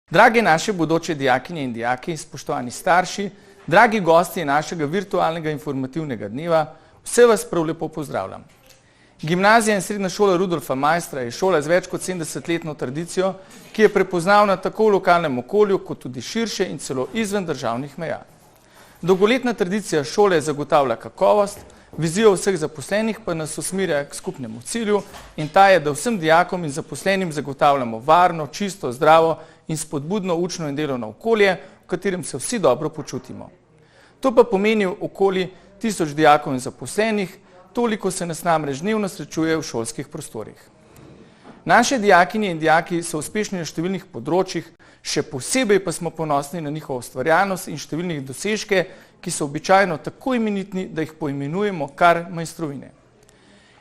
Dragi naši bodoče dijakinje in dijaki, spoštovani starši, dragi gosti našega virtualnega informativnega dneva, vse vas prav lepo pozdravljam. Gimnazija in srednja šola Rudolfa Maistra je šola z več kot 70-letno tradicijo, ki je prepoznavna tako v lokalnem okolju, kot tudi širše in celo izven državnih meja. Dolgoletna tradicija šole zagotavlja kakovost, vizijo vseh zaposlenih pa nas usmerja k skupnemu cilju in ta je, da vsem dijakom in zaposlenim zagotavljamo varno, čisto, zdravo in spodbudno učno in delovno okolje, v katerem se vsi dobro počutimo. To pa pomeni okoli 1000 dijakov in zaposlenih, toliko se nas namreč dnevno srečuje v šolskih prostorih. Naše dijakinje in dijaki so uspešni na številnih področjih, še posebej pa smo ponosni na njihovo ustvarjalnost in številnih dosežke, ki so običajno tako imenitni, da jih poimenujemo kar majstrovine.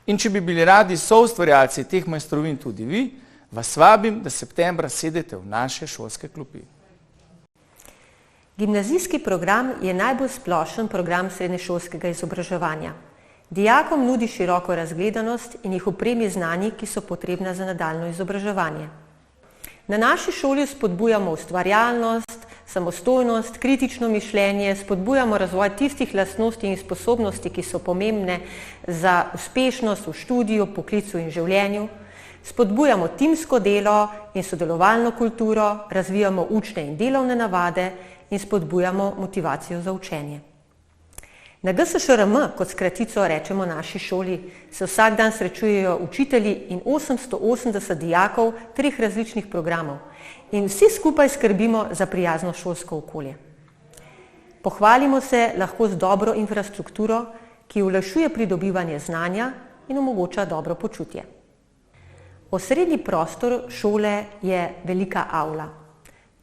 In če bi bili radi soustvarjalci teh majstrovin tudi vi, vas vabim, da septembra sedete v naše šolske klopi. Gimnazijski program je najbolj splošen program srednješolskega izobraževanja. Dijakom nudi široko razgledanost in jih opremi znanji, ki so potrebna za nadaljnje izobraževanje. Na naši šoli spodbujamo ustvarjalnost, samostojnost, kritično mišljenje, spodbujamo razvoj tistih lastnosti in sposobnosti, ki so pomembne za uspešnost v študiju, poklicu in življenju, spodbujamo timsko delo in sodelovalno kulturo, razvijamo učne in delovne navade in spodbujamo motivacijo za učenje. Na GSŠRM, kot skratico rečemo naši šoli, se vsak dan srečujejo učitelji in 880 dijakov 3 različnih programov in vsi skupaj skrbimo za prijazno šolsko okolje. Pohvalimo se lahko z dobro infrastrukturo, ki olajšuje pridobivanje znanja in omogoča dobro počutje. Osrednji prostor šole je velika avla.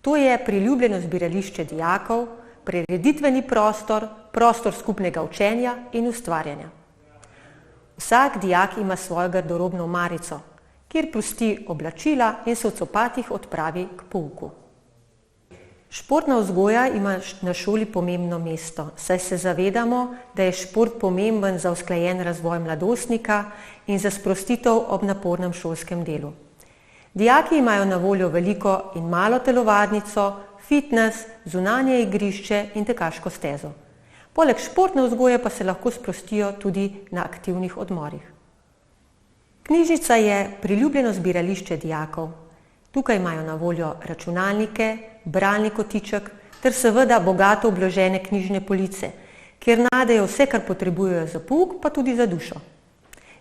To je priljubljeno zbirališče dijakov, prireditveni prostor, prostor skupnega učenja in ustvarjanja. Vsak dijak ima svojo garderobno omarico, kjer pusti oblačila in se v copatih odpravi k pouku. Športna vzgoja ima na šoli pomembno mesto, saj se zavedamo, da je šport pomemben za usklajen razvoj mladostnika in za sprostitev ob napornem šolskem delu. Dijaki imajo na voljo veliko in malo telovadnico, fitnes, zunanje igrišče in tekaško stezo. Poleg športne vzgoje pa se lahko sprostijo tudi na aktivnih odmorih. Knjižnica je priljubljeno zbirališče dijakov. Tukaj imajo na voljo računalnike, bralni kotiček ter seveda bogato obložene knjižne police, kjer najdejo vse, kar potrebujejo za pouk, pa tudi za dušo.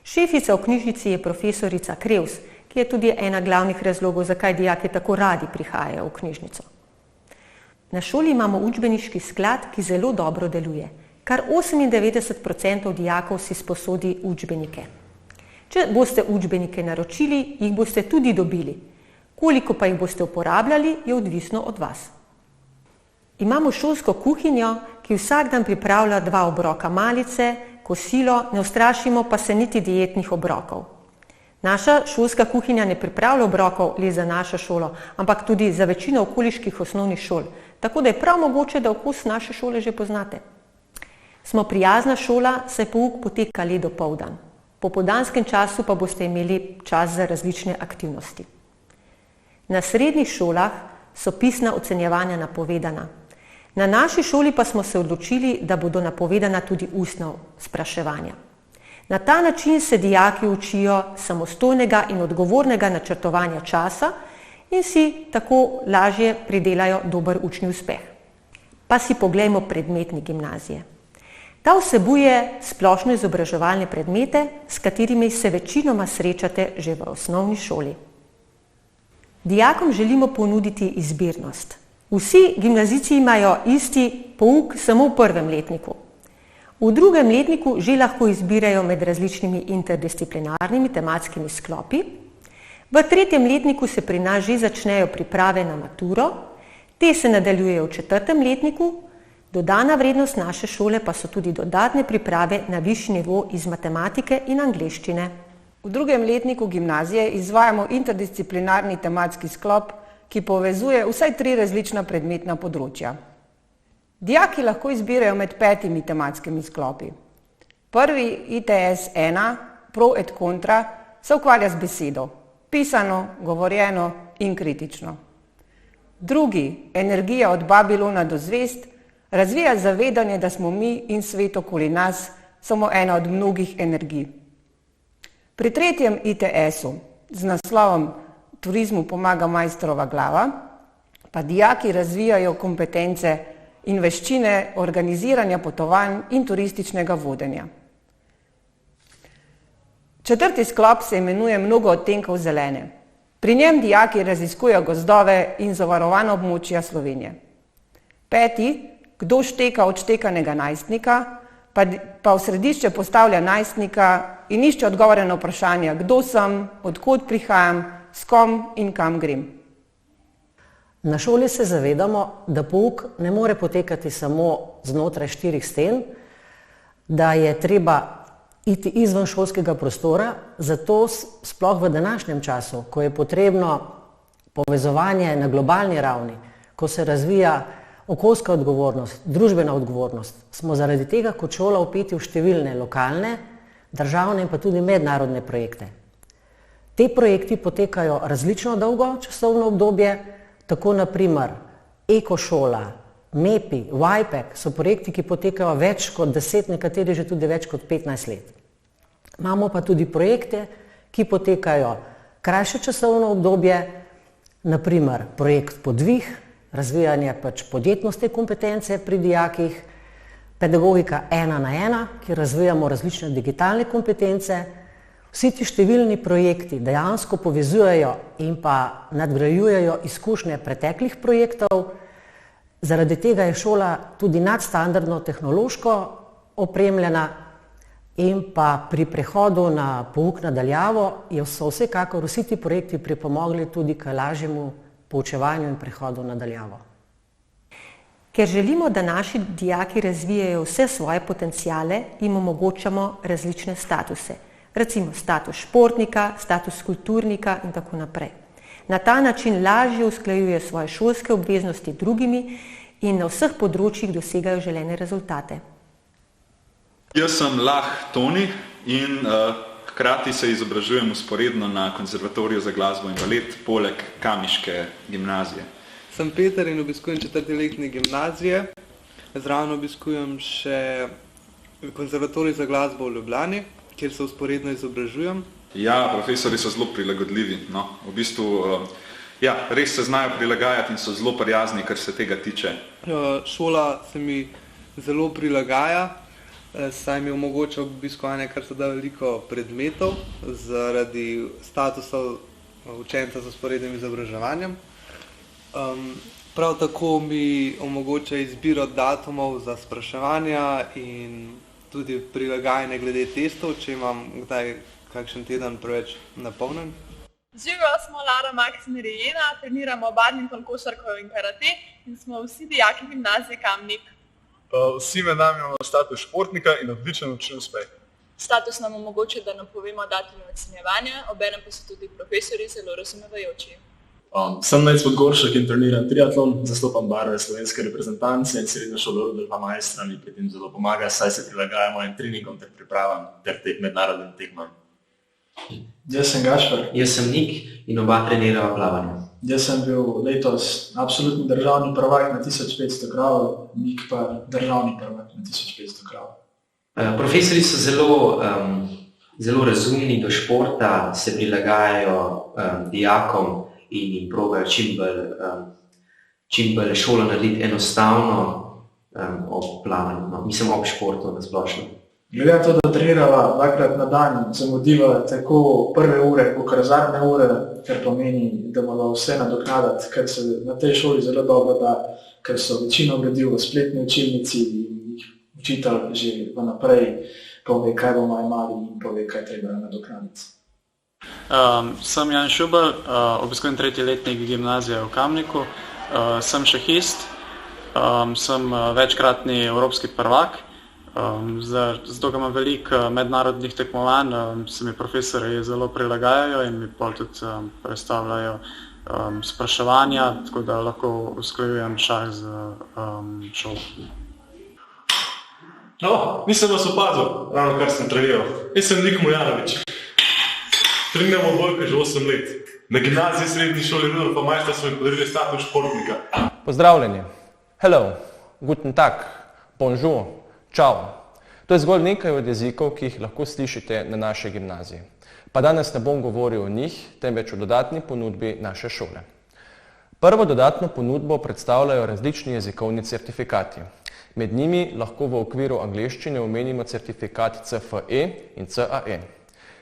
Šefica v knjižnici je profesorica Krevs, ki je tudi ena glavnih razlogov, zakaj dijaki tako radi prihajajo v knjižnico. Na šoli imamo učbeniški sklad, ki zelo dobro deluje. Kar 98% dijakov si sposodi učbenike. Če boste učbenike naročili, jih boste tudi dobili. Koliko pa jih boste uporabljali, je odvisno od vas. Imamo šolsko kuhinjo, ki vsak dan pripravlja 2 obroka malice, kosilo, ne ustrašimo pa se niti dietnih obrokov. Naša šolska kuhinja ne pripravlja obrokov le za našo šolo, ampak tudi za večino okoliških osnovnih šol, tako da je prav mogoče, da okus naše šole že poznate. Smo prijazna šola, saj pouk poteka le dopoldan. Po popoldanskem času pa boste imeli čas za različne aktivnosti. Na srednjih šolah so pisna ocenjevanja napovedana. Na naši šoli pa smo se odločili, da bodo napovedana tudi ustna spraševanja. Na ta način se dijaki učijo samostojnega in odgovornega načrtovanja časa in si tako lažje pridelajo dober učni uspeh. Pa si poglejmo predmetnik gimnazije. Ta vsebuje splošno izobraževalne predmete, s katerimi se večinoma srečate že v osnovni šoli. Dijakom želimo ponuditi izbirnost. Vsi gimnazijci imajo isti pouk samo v 1. letniku. V 2. letniku že lahko izbirajo med različnimi interdisciplinarnimi tematskimi sklopi. V 3. letniku se pri nas že začnejo priprave na maturo, te se nadaljujejo v 4. letniku, dodana vrednost naše šole pa so tudi dodatne priprave na višji nivo iz matematike in angleščine. V 2. letniku gimnazije izvajamo interdisciplinarni tematski sklop, ki povezuje vsaj 3 različna predmetna področja. Dijaki lahko izbirajo med 5 tematskimi sklopi. Prvi, ITS 1, Pro et Contra, se ukvarja z besedo, pisano, govorjeno in kritično. Drugi, energija od Babilona do zvezd, razvija zavedanje, da smo mi in svet okoli nas samo ena od mnogih energij. Pri tretjem ITS-u z naslovom Turizmu pomaga majstrova glava pa dijaki razvijajo kompetence in veščine organiziranja potovanj in turističnega vodenja. Četrti sklop se imenuje Mnogo odtenkov zelene. Pri njem dijaki raziskujejo gozdove in zavarovana območja Slovenije. Peti, Kdo šteka odštekanega najstnika, pa v središče postavlja najstnika in išče odgovore na vprašanja, kdo sem, od kod prihajam, s kom in kam grem. Na šoli se zavedamo, da pouk ne more potekati samo znotraj 4 sten, da je treba iti izven šolskega prostora, zato sploh v današnjem času, ko je potrebno povezovanje na globalni ravni, ko se razvija okoljska odgovornost, družbena odgovornost, smo zaradi tega kot šola vpeti v številne lokalne, državne in pa tudi mednarodne projekte. Te projekti potekajo različno dolgo časovno obdobje, tako naprimer Ekošola, MEPI, WIPEC so projekti, ki potekajo več kot 10, nekateri že tudi več kot 15 let. Imamo pa tudi projekte, ki potekajo krajše časovno obdobje, naprimer projekt Podvih, razvijanje podjetnostne kompetence pri dijakih, pedagogika 1 na 1, kjer razvijamo različne digitalne kompetence. Vsi ti številni projekti dejansko povezujejo in pa nadgrajujejo izkušnje preteklih projektov. Zaradi tega je šola tudi nadstandardno tehnološko opremljena in pa pri prehodu na pouk na daljavo so vsekakor vsi ti projekti pripomogli tudi k lažjemu poučevanju in prehodu na daljavo. Ker želimo, da naši dijaki razvijajo vse svoje potenciale, jim omogočamo različne statuse. Recimo status športnika, status kulturnika in tako naprej. Na ta način lažje usklajuje svoje šolske obveznosti drugimi in na vseh področjih dosegajo želene rezultate. Jaz sem Lah Toni in hkrati se izobražujem vzporedno na Konzervatoriju za glasbo in balet poleg kamniške gimnazije. Sem Peter in obiskujem 4. letnik gimnazije. Zraven obiskujem še Konzervatorij za glasbo v Ljubljani, kjer se vzporedno izobražujem. Ja, profesori so zelo prilagodljivi. No, v bistvu, res se znajo prilagajati in so zelo prijazni, kar se tega tiče. Šola se mi zelo prilagaja, saj mi omogoča obiskovanje kar se da veliko predmetov zaradi statusov učenca z vzporednim izobraževanjem. Prav tako mi omogoča izbiro datumov za spraševanja in tudi prilagajanje glede testov, če imam kdaj kakšen teden preveč napolnjen. Živijo, smo Lara, Max in Rijena, treniramo badminton, košarko in karate in smo vsi dijaki gimnazije Kamnik. Vsi med nami imamo status športnika in odličen učni uspeh. Status nam omogoča, da napovemo datume ocenjevanja, obenem pa so tudi profesori zelo razumevajoči. Sem Nejc Podgoršek in treniram triatlon, zastopam barve slovenske reprezentance in srednja šola Rudolfa Maistra mi pri tem zelo pomaga, saj se prilagajamo in treningom ter pripravam ter mednarodnim tekmam. Jaz sem Gašper. Jaz sem Nik in oba trenirava plavanje. Jaz sem bil letos absolutni državni prvak na 1500 krav, Nik pa državni prvak na 1500 krav. Profesori so zelo razumni do športa, se prilagajajo dijakom in jim probajo čim bolj šolo narediti enostavno ob plavanju, mislim ob športu na splošno. Glede to, da trenirava dvakrat na dan, zamudiva tako prve ure, kot zadnje ure, ker pomeni, da moramo vse nadoknaditi, ker se na tej šoli zelo dobro da, ker so večino ljudi v spletni učilnici in jih učitelj že vnaprej pove, kaj bomo imeli in pove, kaj treba nadoknaditi. Sem Jan Šubel, obiskujem 3. letnik gimnazije v Kamniku, sem šahist, sem večkratni evropski prvak, zato ga imam veliko mednarodnih tekmovanj, se mi profesori zelo prilagajajo in mi pol tudi predstavljajo spraševanja, tako da lahko usklajujem šah z šolo. Nisem vas opazil, ravno kar sem treniral. Jaz sem Nik Mujanovič. Treniram odbojko že 8 let. Na gimnaziji srednji šoli Rudolfa Maistra smo jim podarili status športnika. Pozdravljeni. Hello, guten tag, bonjour, ciao. To je zgolj nekaj od jezikov, ki jih lahko slišite na naši gimnaziji. Pa danes ne bom govoril o njih, temveč o dodatni ponudbi naše šole. Prvo dodatno ponudbo predstavljajo različni jezikovni certifikati. Med njimi lahko v okviru angleščine omenimo certifikat CFE in CAE.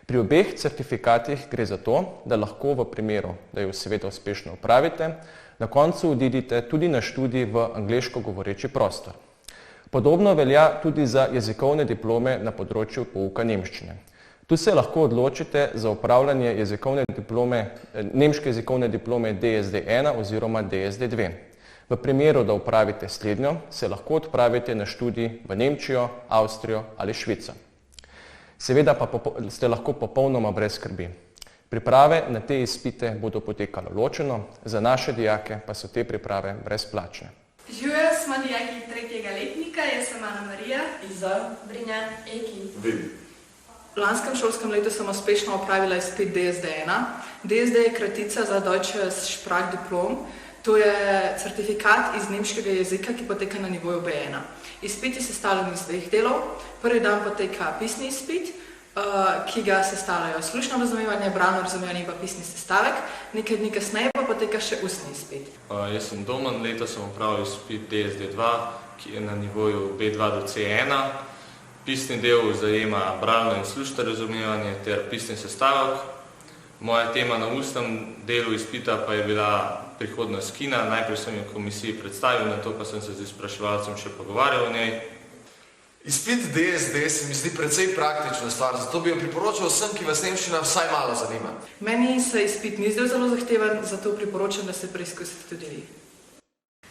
Pri obeh certifikatih gre za to, da lahko v primeru, da jo seveda uspešno opravite, na koncu odidite tudi na študij v angleško govoreči prostor. Podobno velja tudi za jezikovne diplome na področju pouka nemščine. Tu se lahko odločite za opravljanje nemške jezikovne diplome DSD1 oziroma DSD2. V primeru, da opravite slednjo, se lahko odpravite na študij v Nemčijo, Avstrijo ali Švico. Seveda pa ste lahko popolnoma brez skrbi. Priprave na te izpite bodo potekale ločeno, za naše dijake pa so te priprave brezplačne. Živijo, smo dijaki 3. letnika, jaz sem Ana Marija. Iza. Brinja. Eki. Vidi. V lanskem šolskem letu sem uspešno opravila izpit DSD1. DSD je kratica za Deutsches Sprachdiplom. To je certifikat iz nemškega jezika, ki poteka na nivoju B1. Izpit je sestavljen iz 2 delov. Prvi dan poteka pisni izpit, ki ga sestavljajo slušno razumevanje, bralno razumevanje in pa pisni sestavek. Nekaj dni kasneje pa poteka še ustni izpit. Jaz sem Domen, letos sem opravil izpit DSD2, ki je na nivoju B2 do C1. Pisni del zajema bralno in slušno razumevanje ter pisni sestavek. Moja tema na ustnem delu izpita pa je bila prihodnost kina. Najprej sem jo komisiji predstavil, nato pa sem se z izpraševalcem še pogovarjal o njej. Izpit DSD se mi zdi precej praktična stvar, zato bi jo priporočal vsem, ki vas nemščina vsaj malo zanima. Meni se izpit ni zdel zelo zahteven, zato priporočam, da se preizkusite tudi vi.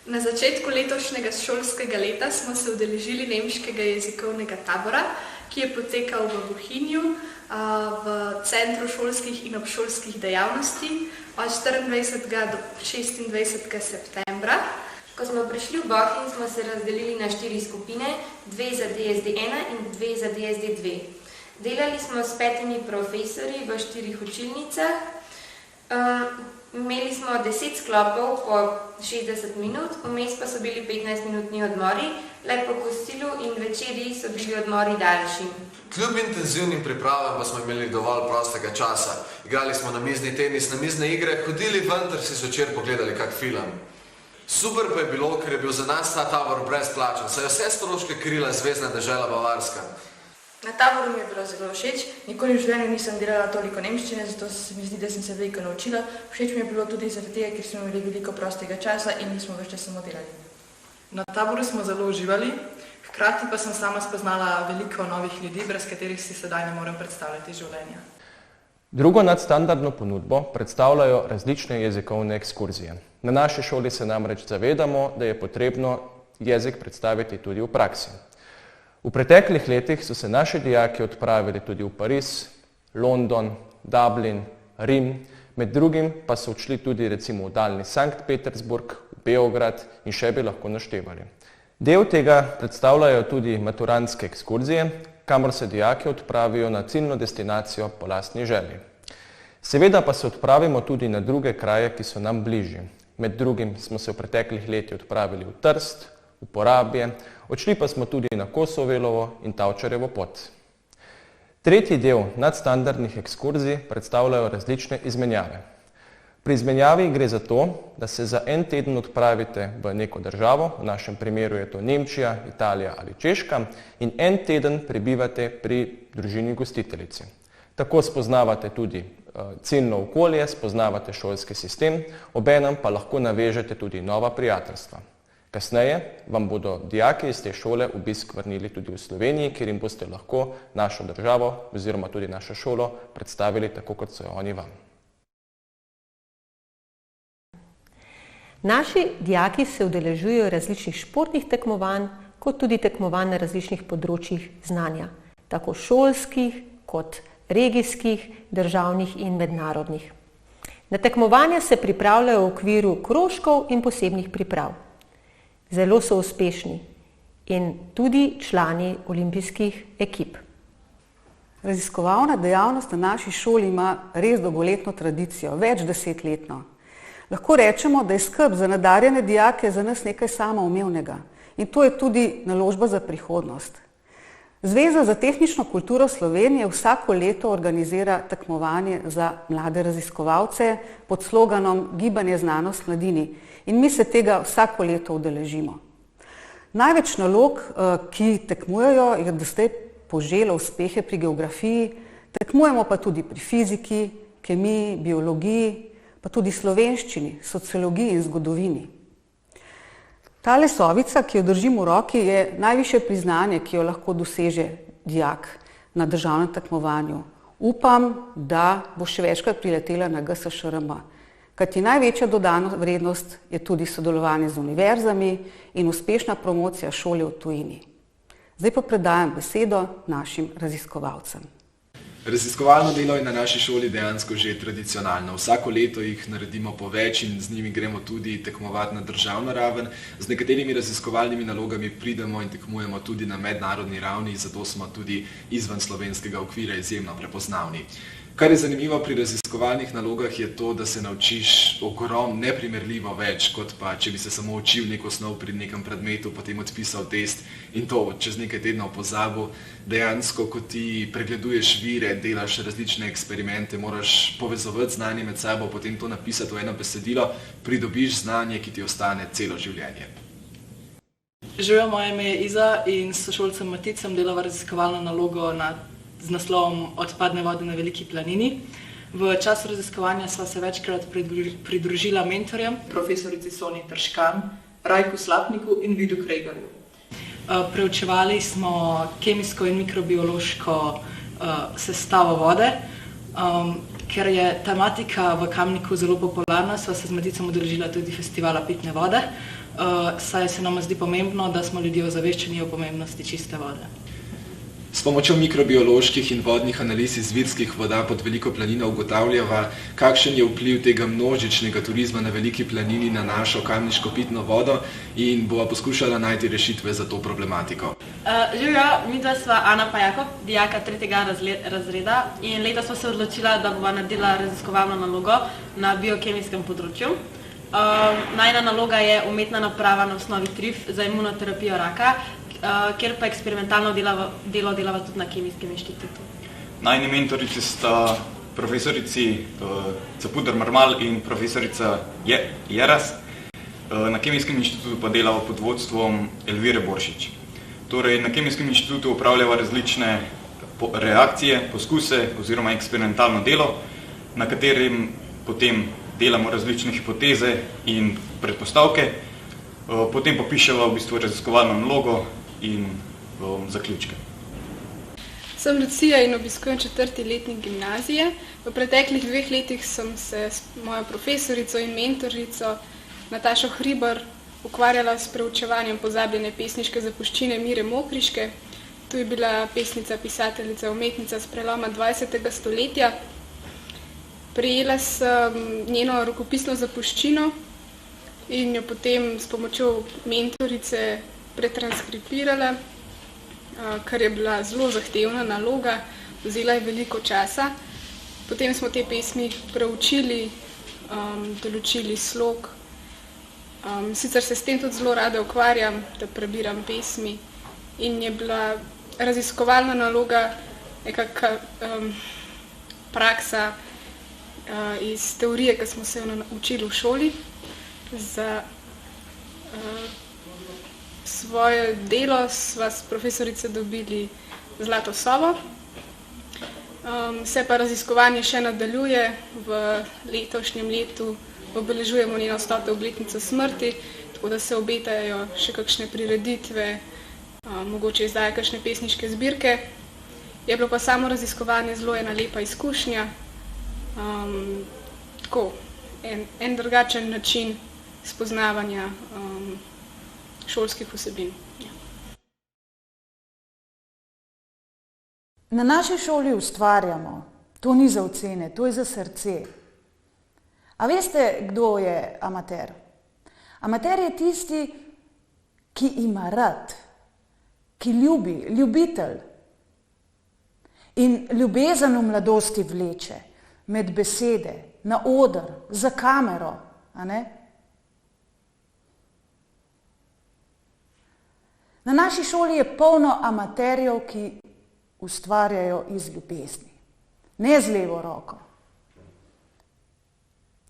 Na začetku letošnjega šolskega leta smo se udeležili nemškega jezikovnega tabora, ki je potekal v Bohinju, v Centru šolskih in obšolskih dejavnosti od 24. do 26. septembra. Ko smo prišli v Bohinj, smo se razdelili na 4 skupine, 2 za DSD1 in 2 za DSD2. Delali smo s 5 profesorji v 4 učilnicah. Imeli smo 10 sklopov po 60 minut, vmes pa so bili 15-minutni odmori, le po kosilu in večerji so bili odmori daljši. Kljub intenzivnim pripravam pa smo imeli dovolj prostega časa. Igrali smo namizni tenis, namizne igre, hodili ven ter si zvečer pogledali kak film. Super pa je bilo, ker je bil za nas ta tabor brezplačen, saj je vse stroške krila Zvezna dežela Bavarska. Na taboru mi je bilo zelo všeč, nikoli v življenju nisem delala toliko nemščine, zato se mi zdi, da sem se veliko naučila. Všeč mi je bilo tudi zaradi tega, ker smo imeli veliko prostega časa in nismo več čas samo delali. Na taboru smo zelo uživali, hkrati pa sem sama spoznala veliko novih ljudi, brez katerih si sedaj ne morem predstavljati življenja. Drugo nadstandardno ponudbo predstavljajo različne jezikovne ekskurzije. Na naši šoli se namreč zavedamo, da je potrebno jezik predstaviti tudi v praksi. V preteklih letih so se naši dijaki odpravili tudi v Pariz, London, Dublin, Rim, med drugim pa so odšli tudi recimo v daljni Sankt Petersburg, v Beograd in še bi lahko naštevali. Del tega predstavljajo tudi maturantske ekskurzije, kamor se dijaki odpravijo na ciljno destinacijo po lastni želji. Seveda pa se odpravimo tudi na druge kraje, ki so nam bližji. Med drugim smo se v preteklih letih odpravili v Trst, v Porabje, odšli pa smo tudi na Kosovelovo in Tavčarjevo pot. Tretji del nadstandardnih ekskurzij predstavljajo različne izmenjave. Pri izmenjavi gre za to, da se za en teden odpravite v neko državo, v našem primeru je to Nemčija, Italija ali Češka, in en teden prebivate pri družini gostiteljici. Tako spoznavate tudi ciljno okolje, spoznavate šolski sistem, obenem pa lahko navežete tudi nova prijateljstva. Kasneje vam bodo dijaki iz te šole obisk vrnili tudi v Sloveniji, kjer jim boste lahko našo državo oziroma tudi našo šolo predstavili tako, kot so jo oni vam. Naši dijaki se udeležujejo različnih športnih tekmovanj, kot tudi tekmovanj na različnih področjih znanja, tako šolskih kot regijskih, državnih in mednarodnih. Na tekmovanja se pripravljajo v okviru krožkov in posebnih priprav. Zelo so uspešni in tudi člani olimpijskih ekip. Raziskovalna dejavnost na naši šoli ima res dolgoletno tradicijo, več desetletno. Lahko rečemo, da je skrb za nadarjene dijake za nas nekaj samoumevnega in to je tudi naložba za prihodnost. Zveza za tehnično kulturo Slovenije vsako leto organizira tekmovanje za mlade raziskovalce pod sloganom Gibanje znanost mladini in mi se tega vsako leto udeležimo. Največ nalog, ki tekmujejo, je doslej poželo uspehe pri geografiji, tekmujemo pa tudi pri fiziki, kemiji, biologiji, pa tudi slovenščini, sociologiji in zgodovini. Tale sovica, ki jo držim v roki, je najvišje priznanje, ki jo lahko doseže dijak na državnem tekmovanju. Upam, da bo še večkrat priletela na GSŠRM, kajti največja dodana vrednost je tudi sodelovanje z univerzami in uspešna promocija šole v tujini. Zdaj pa predajam besedo našim raziskovalcem. Raziskovalno delo je na naši šoli dejansko že tradicionalno. Vsako leto jih naredimo po več in z njimi gremo tudi tekmovati na državno raven. Z nekaterimi raziskovalnimi nalogami pridemo in tekmujemo tudi na mednarodni ravni, zato smo tudi izven slovenskega okvira izjemno prepoznavni. Kar je zanimivo pri raziskovalnih nalogah je to, da se naučiš neprimerljivo več, kot pa če bi se samo učil neko snov pri nekem predmetu, potem odpisal test in to čez nekaj tednov pozabil. Dejansko, ko ti pregleduješ vire, delaš različne eksperimente, moraš povezovati znanje med sabo, potem to napisati v eno besedilo, pridobiš znanje, ki ti ostane celo življenje. Živijo, moje ime je Iza in s sošolcem Maticem delava raziskovalno nalogo z naslovom Odpadne vode na Veliki planini. V času raziskovanja sva se večkrat pridružila mentorjem, profesorici Sonji Trškan, Rajku Slapniku in Vidu Kregarju. Preučevali smo kemijsko in mikrobiološko sestavo vode. Ker je tematika v Kamniku zelo popularna, sva se z Maticem udeležila tudi festivala pitne vode, saj se nam zdi pomembno, da smo ljudje ozaveščeni o pomembnosti čiste vode. S pomočjo mikrobioloških in vodnih analiz iz virskih voda pod Veliko planino ugotavljava, kakšen je vpliv tega množičnega turizma na Veliki planini na našo kamniško pitno vodo in bova poskušala najti rešitve za to problematiko. Živjo, midva sva Ana pa Jakob, dijaka 3. razreda in leta sva se odločila, da bova naredila raziskovalno nalogo na biokemijskem področju. Najina naloga je umetna naprava na osnovi trif za imunoterapijo raka, kjer pa eksperimentalno delo delava tudi na Kemijskem inštitutu. Najini mentorici sta profesorici Capuder Marmal in profesorica Jeras. Na Kemijskem inštitutu pa delava pod vodstvom Elvire Boršič. Torej, na Kemijskem inštitutu upravljava različne reakcije, poskuse oziroma eksperimentalno delo, na katerim potem delamo različne hipoteze in predpostavke, potem pa piševa v bistvu raziskovalno nalogo in zaključke. Sem Lucija in obiskujem 4. letnik gimnazije. V preteklih 2 letih sem se s mojo profesorico in mentorico Natašo Hribar ukvarjala s preučevanjem pozabljene pesniške zapuščine Mire Mokriške. Tu je bila pesnica, pisateljica, umetnica s preloma 20. stoletja. Prejela sem njeno rokopisno zapuščino in jo potem s pomočjo mentorice pretranskripirala, kar je bila zelo zahtevna naloga, vzela je veliko časa. Potem smo te pesmi preučili, določili slog. Sicer se s tem tudi zelo rada ukvarjam, da prebiram pesmi in je bila raziskovalna naloga nekakšna praksa iz teorije, ki smo se jo učili v šoli. Za svoje delo sva s profesorico dobili zlato sobo. Se pa raziskovanje še nadaljuje. V letošnjem letu obeležujemo njeno 100. obletnico smrti, tako da se obetajo še kakšne prireditve, mogoče izdaja kakšne pesniške zbirke. Je bilo pa samo raziskovanje zelo ena lepa izkušnja, tako en drugačen način spoznavanja šolskih vsebin. Na naši šoli ustvarjamo. To ni za ocene, to je za srce. A veste, kdo je amater? Amater je tisti, ki ima rad, ki ljubi, ljubitelj. In ljubezen v mladosti vleče med besede, na oder, za kamero, a ne? Na naši šoli je polno amaterjev, ki ustvarjajo iz ljubezni, ne z levo roko.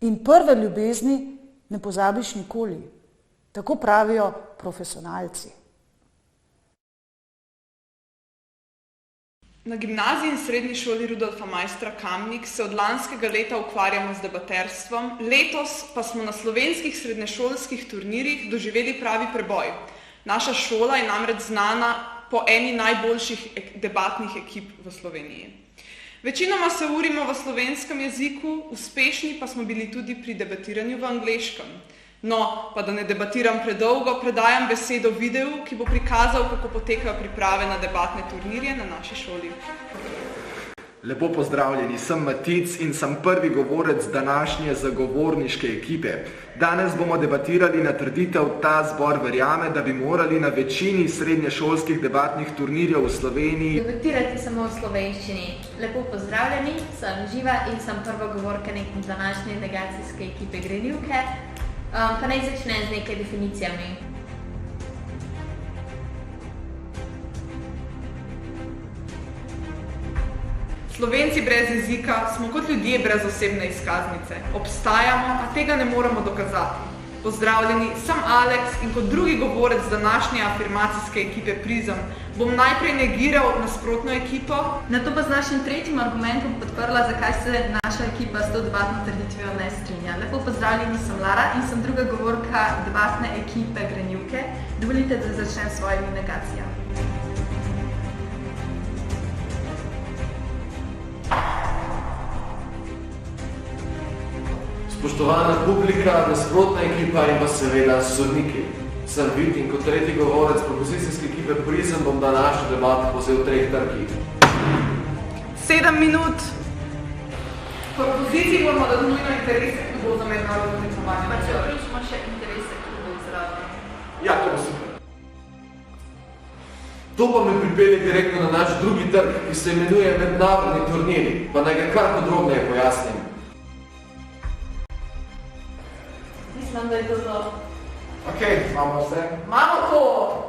In prve ljubezni ne pozabiš nikoli, tako pravijo profesionalci. Na gimnaziji in srednji šoli Rudolfa Maistra Kamnik se od lanskega leta ukvarjamo z debaterstvom, letos pa smo na slovenskih srednješolskih turnirjih doživeli pravi preboj. Naša šola je namreč znana po eni najboljših debatnih ekip v Sloveniji. Večinoma se urimo v slovenskem jeziku, uspešni pa smo bili tudi pri debatiranju v angleškem. No, pa da ne debatiram predolgo, predajam besedo videu, ki bo prikazal, kako potekajo priprave na debatne turnirje na naši šoli. Lepo pozdravljeni, sem Matic in sem prvi govorec današnje zagovorniške ekipe. Danes bomo debatirali na trditev Ta zbor verjame, da bi morali na večini srednješolskih debatnih turnirjev v Sloveniji debatirati samo v slovenščini. Lepo pozdravljeni, sem Živa in sem prva govorka današnje delegacijske ekipe Grenivke. Pa naj začnem z nekaj definicijami. Slovenci brez jezika smo kot ljudje brez osebne izkaznice. Obstajamo, a tega ne moremo dokazati. Pozdravljeni, sem Alex in kot drugi govorec današnje afirmacijske ekipe Prizem bom najprej negiral nasprotno ekipo, nato pa z našim tretjim argumentom podprla, zakaj se naša ekipa s to debatno trditvijo ne strinja. Lepo pozdravljeni, sem Lara in sem druga govorka debatne ekipe Grenivke. Dovolite, da začnem s svojimi negacijami. Spoštovana publika, nasprotna ekipa in pa seveda sodniki. Sem Vid in kot tretji govorec propozicijske ekipe Prizem bom današnjo debato povzel v 3 trkih. 7 minut. Po opoziciji bomo da nujno interese klubov za mednarodno tekmovanje. Pa če vključimo še interese klubov zraven. Ja, to bo super. To pa me pripelje direktno na naš drugi trg, ki se imenuje mednarodni turniri, pa naj ga kar podrobneje pojasnim. Mislim, da je to to. Ok, imamo vse. Imamo to!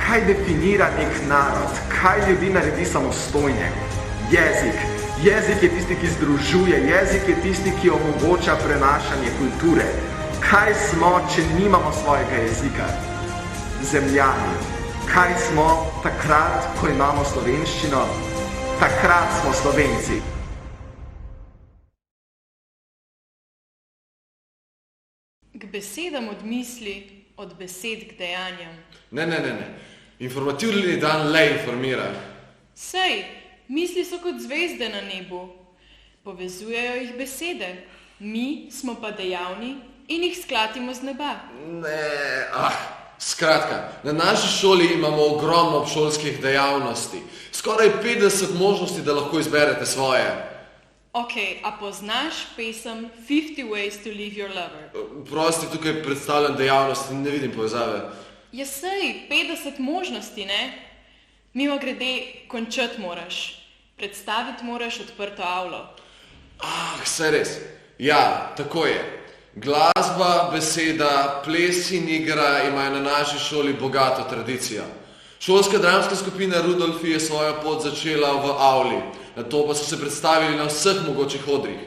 Kaj definira nek narod? Kaj ljudi naredi samostojne? Jezik. Jezik je tisti, ki združuje, jezik je tisti, ki omogoča prenašanje kulture. Kaj smo, če nimamo svojega jezika? Zemljani. Kaj smo takrat, ko imamo slovenščino? Takrat smo Slovenci. K besedam od misli, od besed k dejanjem. Ne. Informativni dan le informira. Sej, misli so kot zvezde na nebu. Povezujejo jih besede. Mi smo pa dejavni in jih sklatimo z neba. Skratka, na naši šoli imamo ogromno obšolskih dejavnosti. Skoraj 50 možnosti, da lahko izberete svoje. Ok, a poznaš pesem 50 Ways to Leave Your Lover? Prosti, tukaj predstavljam dejavnosti, ne vidim povezave. Ja sej, 50 možnosti, ne? Mimo grede, končati moraš. Predstaviti moraš odprto avlo. Saj res. Ja, tako je. Glasba, beseda, ples in igra imajo na naši šoli bogato tradicijo. Šolska dramska skupina Rudolfi je svojo pot začela v avli, nato pa so se predstavili na vseh mogočih odrih.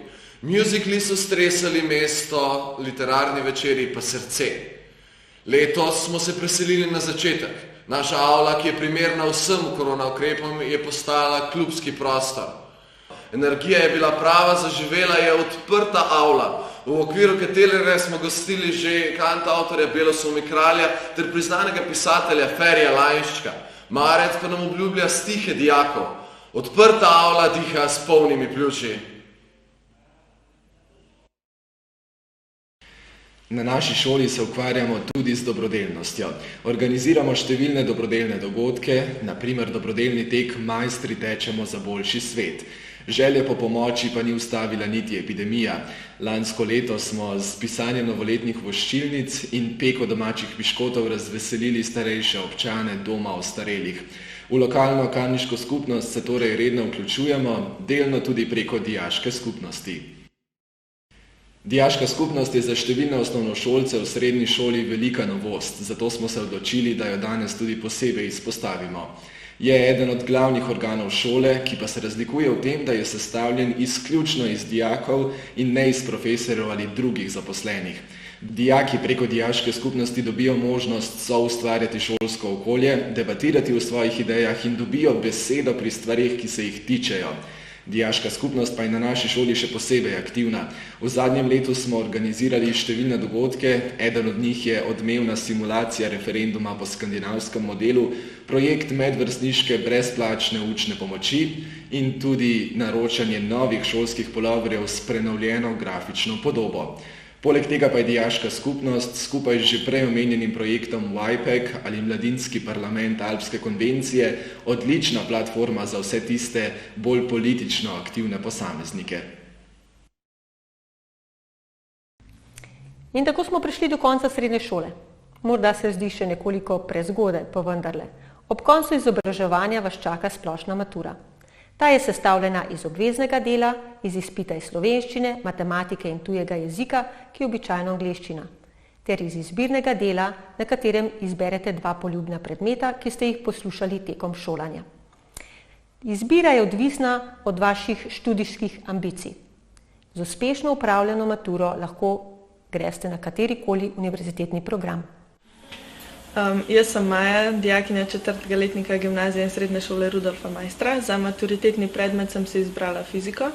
Musicali so stresali mesto, literarni večeri pa srce. Letos smo se preselili na začetek. Naša avla, ki je primerna vsem korona ukrepom, je postala klubski prostor. Energija je bila prava, zaživela je odprta avla, v okviru katere smo gostili že kantavtorja Belosumi Kralja ter priznanega pisatelja Ferija Lajnščka. Marec pa nam obljublja stihe dijakov. Odprta avla diha s polnimi pljuči. Na naši šoli se ukvarjamo tudi z dobrodelnostjo. Organiziramo številne dobrodelne dogodke, na primer dobrodelni tek Majstri tečemo za boljši svet. Želje po pomoči pa ni ustavila niti epidemija. Lansko leto smo s pisanjem novoletnih voščilnic in peko domačih piškotov razveselili starejše občane doma ostarelih. V lokalno kamniško skupnost se torej redno vključujemo, delno tudi preko dijaške skupnosti. Dijaška skupnost je za številne osnovnošolce v srednji šoli velika novost, zato smo se odločili, da jo danes tudi posebej izpostavimo. Je eden od glavnih organov šole, ki pa se razlikuje v tem, da je sestavljen izključno iz dijakov in ne iz profesorjev ali drugih zaposlenih. Dijaki preko dijaške skupnosti dobijo možnost soustvarjati šolsko okolje, debatirati o svojih idejah in dobijo besedo pri stvareh, ki se jih tičejo. Dijaška skupnost pa je na naši šoli še posebej aktivna. V zadnjem letu smo organizirali številne dogodke, eden od njih je odmevna simulacija referenduma po skandinavskem modelu, projekt medvrstniške brezplačne učne pomoči in tudi naročanje novih šolskih puloverjev s prenovljeno grafično podobo. Poleg tega pa je dijaška skupnost skupaj z že prej omenjenim projektom WIPEC ali Mladinski parlament Alpske konvencije odlična platforma za vse tiste bolj politično aktivne posameznike. In tako smo prišli do konca srednje šole. Morda se zdi še nekoliko prezgodaj, pa vendarle. Ob koncu izobraževanja vas čaka splošna matura. Ta je sestavljena iz obveznega dela, iz izpita iz slovenščine, matematike in tujega jezika, ki je običajno angleščina, ter iz izbirnega dela, na katerem izberete 2 poljubna predmeta, ki ste jih poslušali tekom šolanja. Izbira je odvisna od vaših študijskih ambicij. Z uspešno upravljeno maturo lahko greste na katerikoli univerzitetni program. Jaz sem Maja, dijakinja 4. letnika gimnazije in srednje šole Rudolfa Maistra. Za maturitetni predmet sem si izbrala fiziko.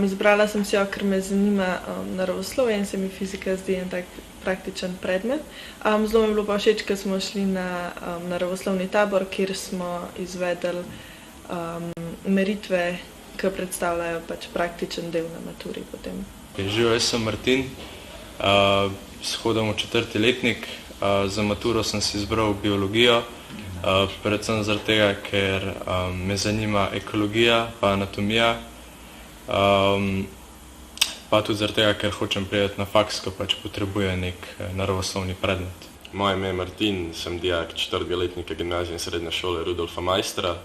Izbrala sem si jo, ker me zanima naravoslovje in se mi fizika zdi en tak praktičen predmet. Zelo mi je bilo pa všeč, ker smo šli na naravoslovni tabor, kjer smo izvedli meritve, ki predstavljajo pač praktičen del na maturi potem. Živijo, jaz sem Martin, shodam v 4. letnik. Za maturo sem si izbral biologijo, predvsem zaradi tega, ker me zanima ekologija pa anatomija, pa tudi zaradi tega, ker hočem priti na faks, ko pač potrebuje nek naravoslovni predmet. Moje ime je Martin, sem dijak 4. letnika gimnazije in srednje šole Rudolfa Maistra.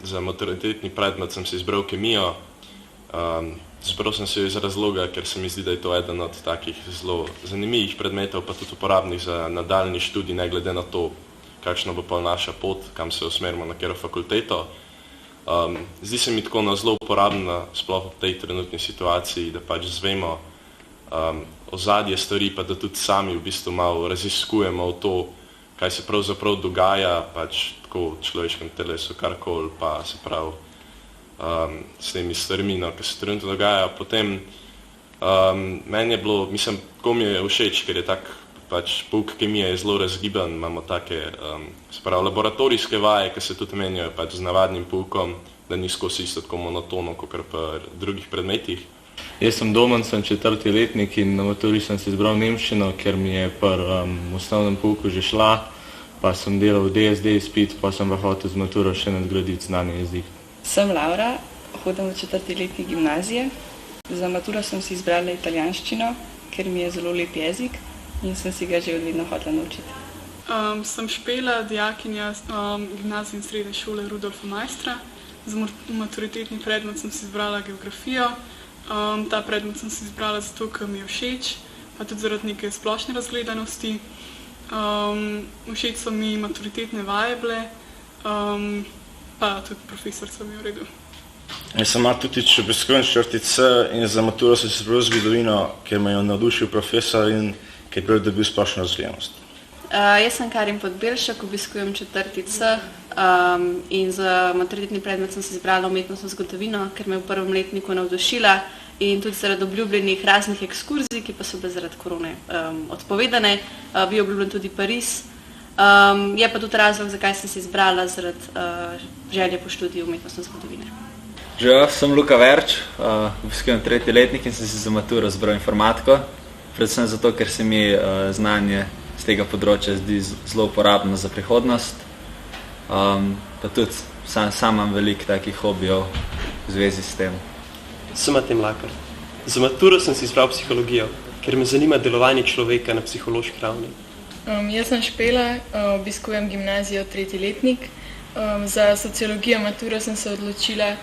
Za maturitetni predmet sem si izbral kemijo. Izbral sem se iz razloga, ker se mi zdi, da je to eden od takih zelo zanimivih predmetov, pa tudi uporabnih za nadaljni študij, ne glede na to, kakšna bo pa naša pot, kam se usmerimo, na katero fakulteto. Zdi se mi tako zelo uporabna, sploh v tej trenutni situaciji, da pač zvemo ozadje stvari, pa da tudi sami v bistvu malo raziskujemo v to, kaj se pravzaprav dogaja, pač tako v človeškem telesu, karkoli, pa se pravi s temi stvarmi, ki se trenutno dogajajo. Potem meni je bilo, mislim, tako mi je všeč, ker je tak, pač pouk kemije je zelo razgiban, imamo take, se pravi, laboratorijske vaje, ki se tudi menjajo pač z navadnim poukom, da ni skozi isto tako monotono, kot pri drugih predmetih. Jaz sem Domen, sem 4. letnik in na maturi sem si izbral nemščino, ker mi je pri osnovnem pouku že šla, pa sem delal DSD izpit, pa sem pa hotel z maturo še nadgraditi znanje jezika. Sem Laura, hodim v 4. letnik gimnazije. Za maturo sem si izbrala italijanščino, ker mi je zelo lep jezik in sem si ga že od vedno hotela naučiti. Sem Špela, dijakinja gimnazije in srednje šole Rudolfa Maistra. Za maturitetni predmet sem si izbrala geografijo. Ta predmet sem si izbrala zato, ker mi je všeč, pa tudi zaradi neke splošne razgledanosti. Všeč so mi maturitetne vaje bile, pa tudi profesor so mi v redu. Jaz sem Matutič, obiskujem 4. C in za maturo sem si izbral zgodovino, ker me je navdušil profesor in ker je dobil splošno razgledanost. Jaz sem Karin Podbelšek, obiskujem 4. C in za maturitetni predmet sem si izbrala umetnostno zgodovino, ker me je v 1. letniku navdušila in tudi zaradi obljubljenih raznih ekskurzij, ki pa so bile zaradi korone odpovedane. Bil obljubljen tudi Pariz. Je pa tudi razlog, zakaj sem si izbrala zaradi želje po študiju umetnostne zgodovine. Živijo, sem Luka Verč, obiskujem 3. letnik in sem si za maturo izbral informatiko. predvsem zato, ker se mi znanje z tega področja zdi zelo uporabno za prihodnost. Pa tudi sam imam veliko takih hobijev v zvezi s tem. Sem Matej Mlakar. Za maturo sem si izbral psihologijo, ker me zanima delovanje človeka na psihološki ravni. Jaz sem Špela, obiskujem gimnazijo 3. letnik. Za sociologijo maturo sem se odločila,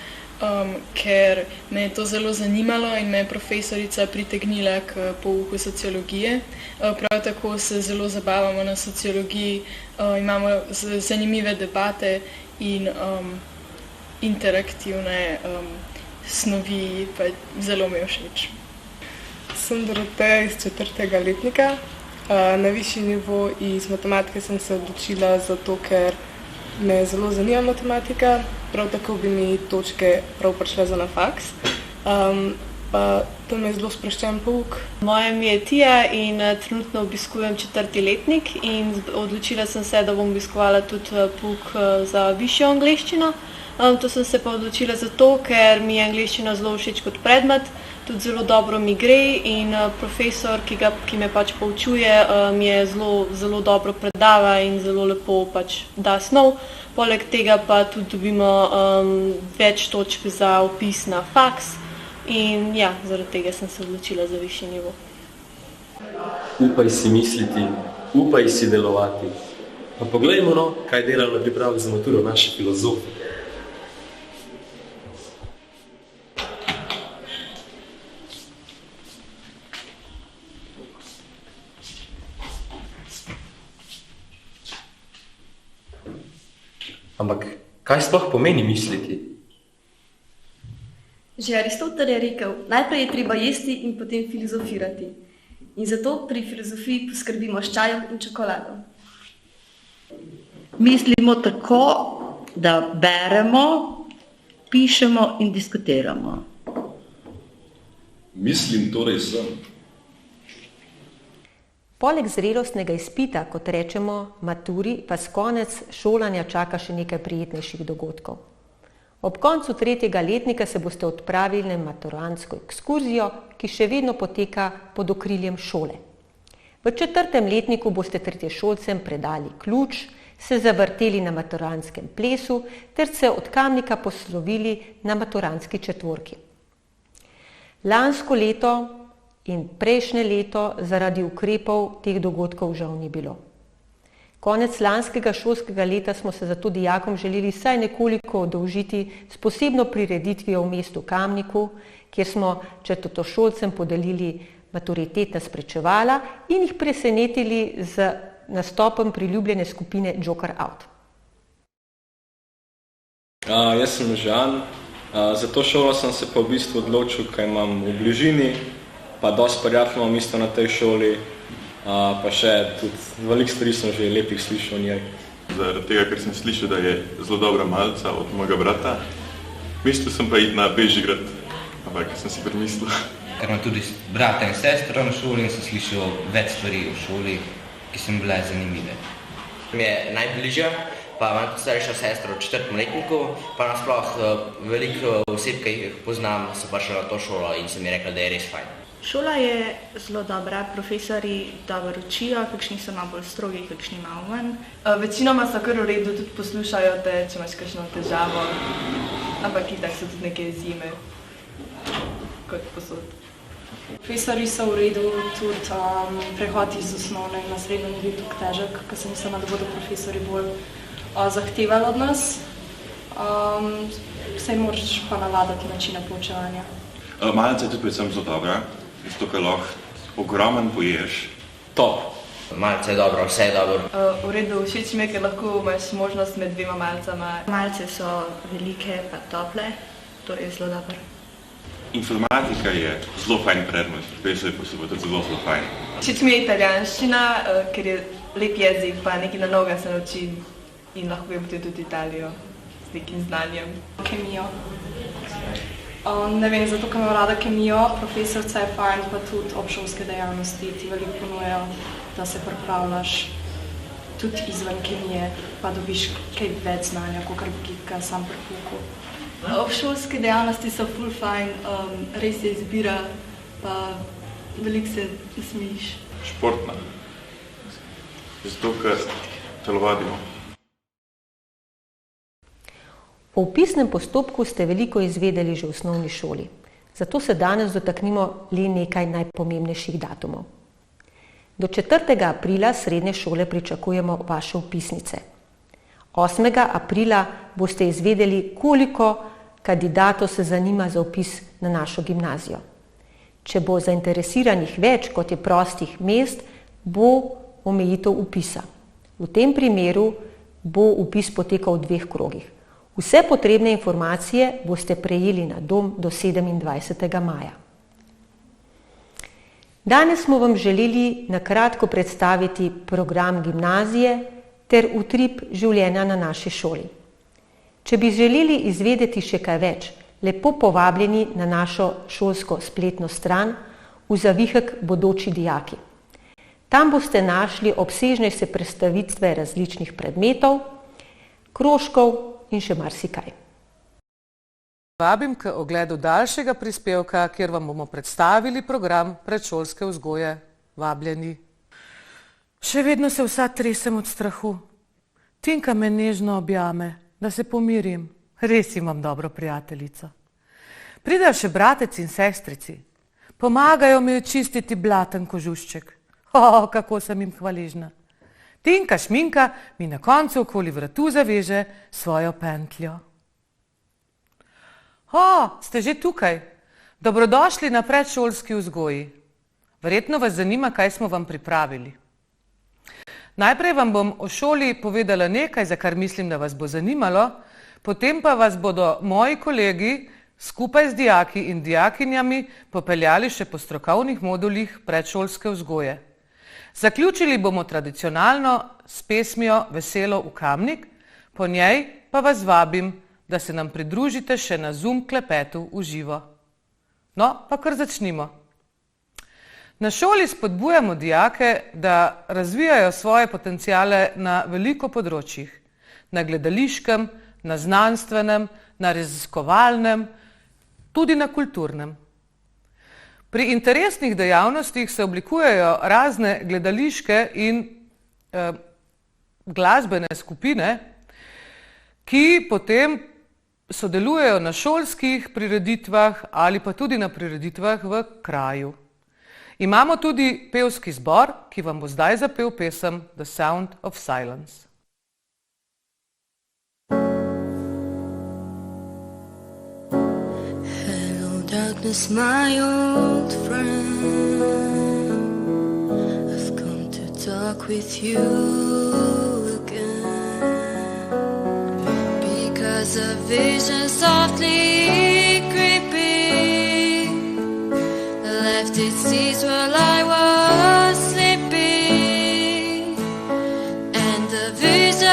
ker me je to zelo zanimalo in me je profesorica pritegnila k pouku sociologije. Prav tako se zelo zabavamo na sociologiji, imamo zanimive debate in interaktivne snovi, pa zelo mi je všeč. Sem Doroteja iz 4. letnika. Na višji nivo iz matematike sem se odločila zato, ker me zelo zanima matematika, prav tako bi mi točke prav prišle za na faks. Pa tam je zelo sproščen pouk. Moje ime je Tija in trenutno obiskujem 4. letnik in odločila sem se, da bom obiskovala tudi pouk za višjo angleščino. To sem se pa odločila zato, ker mi je angleščina zelo všeč kot predmet, tudi zelo dobro mi gre in profesor, ki me pač poučuje, mi je zelo dobro predava in zelo lepo pač da snov. Poleg tega pa tudi dobimo več točk za vpis na faks in ja, zaradi tega sem se odločila za višji nivo. Upaj si misliti, upaj si delovati. Pa poglejmo, no, kaj delajo na pripravi za maturo naši filozofi. Ampak kaj sploh pomeni misliti? Že Aristotel je rekel, najprej je treba jesti in potem filozofirati. In zato pri filozofiji poskrbimo s čajem in čokolado. Mislimo tako, da beremo, pišemo in diskutiramo. Mislim torej sem. Poleg zrelostnega izpita, kot rečemo, maturi, pa s konec šolanja čaka še nekaj prijetnejših dogodkov. Ob koncu 3. letnika se boste odpravili na maturantsko ekskurzijo, ki še vedno poteka pod okriljem šole. V 4. letniku boste tretješolcem predali ključ, se zavrteli na maturantskem plesu ter se od Kamnika poslovili na maturantski četvorki. Lansko leto in prejšnje leto zaradi ukrepov teh dogodkov žal ni bilo. Konec lanskega šolskega leta smo se zato dijakom želeli vsaj nekoliko oddolžiti s posebno prireditvijo v mestu Kamniku, kjer smo četrtošolcem podelili maturitetna spričevala in jih presenetili z nastopom priljubljene skupine Joker Out. Jaz sem Žan, za to šolo sem se pa v bistvu odločil, kaj imam v bližini, pa dosti prijateljev imam isto na tej šoli, pa še tudi veliko stvari sem že lepih slišal o njej. Zaradi tega, ker sem slišal, da je zelo dobra malica od mojega brata. Mislil sem pa iti na Bežigrad, ampak sem si premislil. Ker imam tudi brata in sestro na šoli in sem slišal več stvari o šoli, ki sem bile zanimive. Mi je najbližja, pa imam tudi starejšo sestro v 4. letniku, pa nasploh veliko oseb, ki jih poznam, so pa šli na to šolo in so mi rekli, da je res fajn. Šola je zelo dobra, profesori dobro učijo, kakšni so malo bolj strogi, kakšni malo manj. Večinoma so kar v redu, tudi poslušajo te, če imaš kakšno težavo, ampak itak so tudi neke izjeme, kot posod. Profesori so v redu, tudi prehod iz osnovne na srednjo ni bil tako težek, ker sem mislila, da bodo profesori bolj zahtevali od nas. Vse moraš pa navaditi načina poučevanja. Malica je tudi predvsem zelo dobra, zato ker lahko ogromen poješ. Top. Malica je dobro, vse je dobro. V redu, všeč mi je, ker lahko imaš možnost med dvema malicama. Malice so velike pa tople, to je zelo dobro. Informatika je zelo fajn predmet, profesori pa so pa tudi zelo fajn. Všeč mi je italijanščina, ker je lep jezik, pa nekaj na noga se naučim in lahko grem tudi Italijo z nekim znanjem. Kemijo. Ne vem, zato ker imam rada kemijo, profesorca je fajn, pa tudi obšolske dejavnosti ti veliko ponujajo, da se pripravljaš tudi izven kemije, pa dobiš kaj več znanja, kakor bi ga sam pri pouku. Obšolske dejavnosti so ful fajn, res je izbira, pa Veliko se smejiš. Športna. Zato, ker telovadimo. Po vpisnem postopku ste veliko izvedeli že v osnovni šoli, zato se danes dotaknimo le nekaj najpomembnejših datumov. Do 4. aprila srednje šole pričakujemo vaše vpisnice. 8. aprila boste izvedeli, koliko kandidatov se zanima za vpis na našo gimnazijo. Če bo zainteresiranih več, kot je prostih mest, bo omejitev vpisa. V tem primeru bo vpis potekal v 2 krogih. Vse potrebne informacije boste prejeli na dom do 27. maja. Danes smo vam želeli na kratko predstaviti program gimnazije ter utrip življenja na naši šoli. Če bi želeli izvedeti še kaj več, lepo povabljeni na našo šolsko spletno stran v zavihek Bodoči dijaki. Tam boste našli obsežnejše predstavitve različnih predmetov, krožkov in še marsikaj. Vabim k ogledu daljšega prispevka, kjer vam bomo predstavili program predšolske vzgoje. Vabljeni. Še vedno se vsa tresem od strahu. Tinka me nežno objame, da se pomirim. Res imam dobro prijateljico. Pridejo še bratec in sestrici. Pomagajo mi očistiti blaten kožušček. Kako sem jim hvaležna. Tinka šminka mi na koncu okoli vratu zaveže svojo pentljo. Ste že tukaj? Dobrodošli na predšolski vzgoji. Verjetno vas zanima, kaj smo vam pripravili. Najprej vam bom o šoli povedala nekaj, za kar mislim, da vas bo zanimalo, potem pa vas bodo moji kolegi skupaj z dijaki in dijakinjami popeljali še po strokovnih modulih predšolske vzgoje. Zaključili bomo tradicionalno s pesmijo Veselo v Kamnik, po njej pa vas vabim, da se nam pridružite še na Zoom klepetu v živo. No, pa kar začnimo. Na šoli spodbujamo dijake, da razvijajo svoje potenciale na veliko področjih. Na gledališkem, na znanstvenem, na raziskovalnem, tudi na kulturnem. Pri interesnih dejavnostih se oblikujejo razne gledališke in glasbene skupine, ki potem sodelujejo na šolskih prireditvah ali pa tudi na prireditvah v kraju. Imamo tudi pevski zbor, ki vam bo zdaj zapel pesem The Sound of Silence. Hello darkness, my old friend, I've come to talk with you again, because a vision softly creeping left its seeds while I was sleeping, and the vision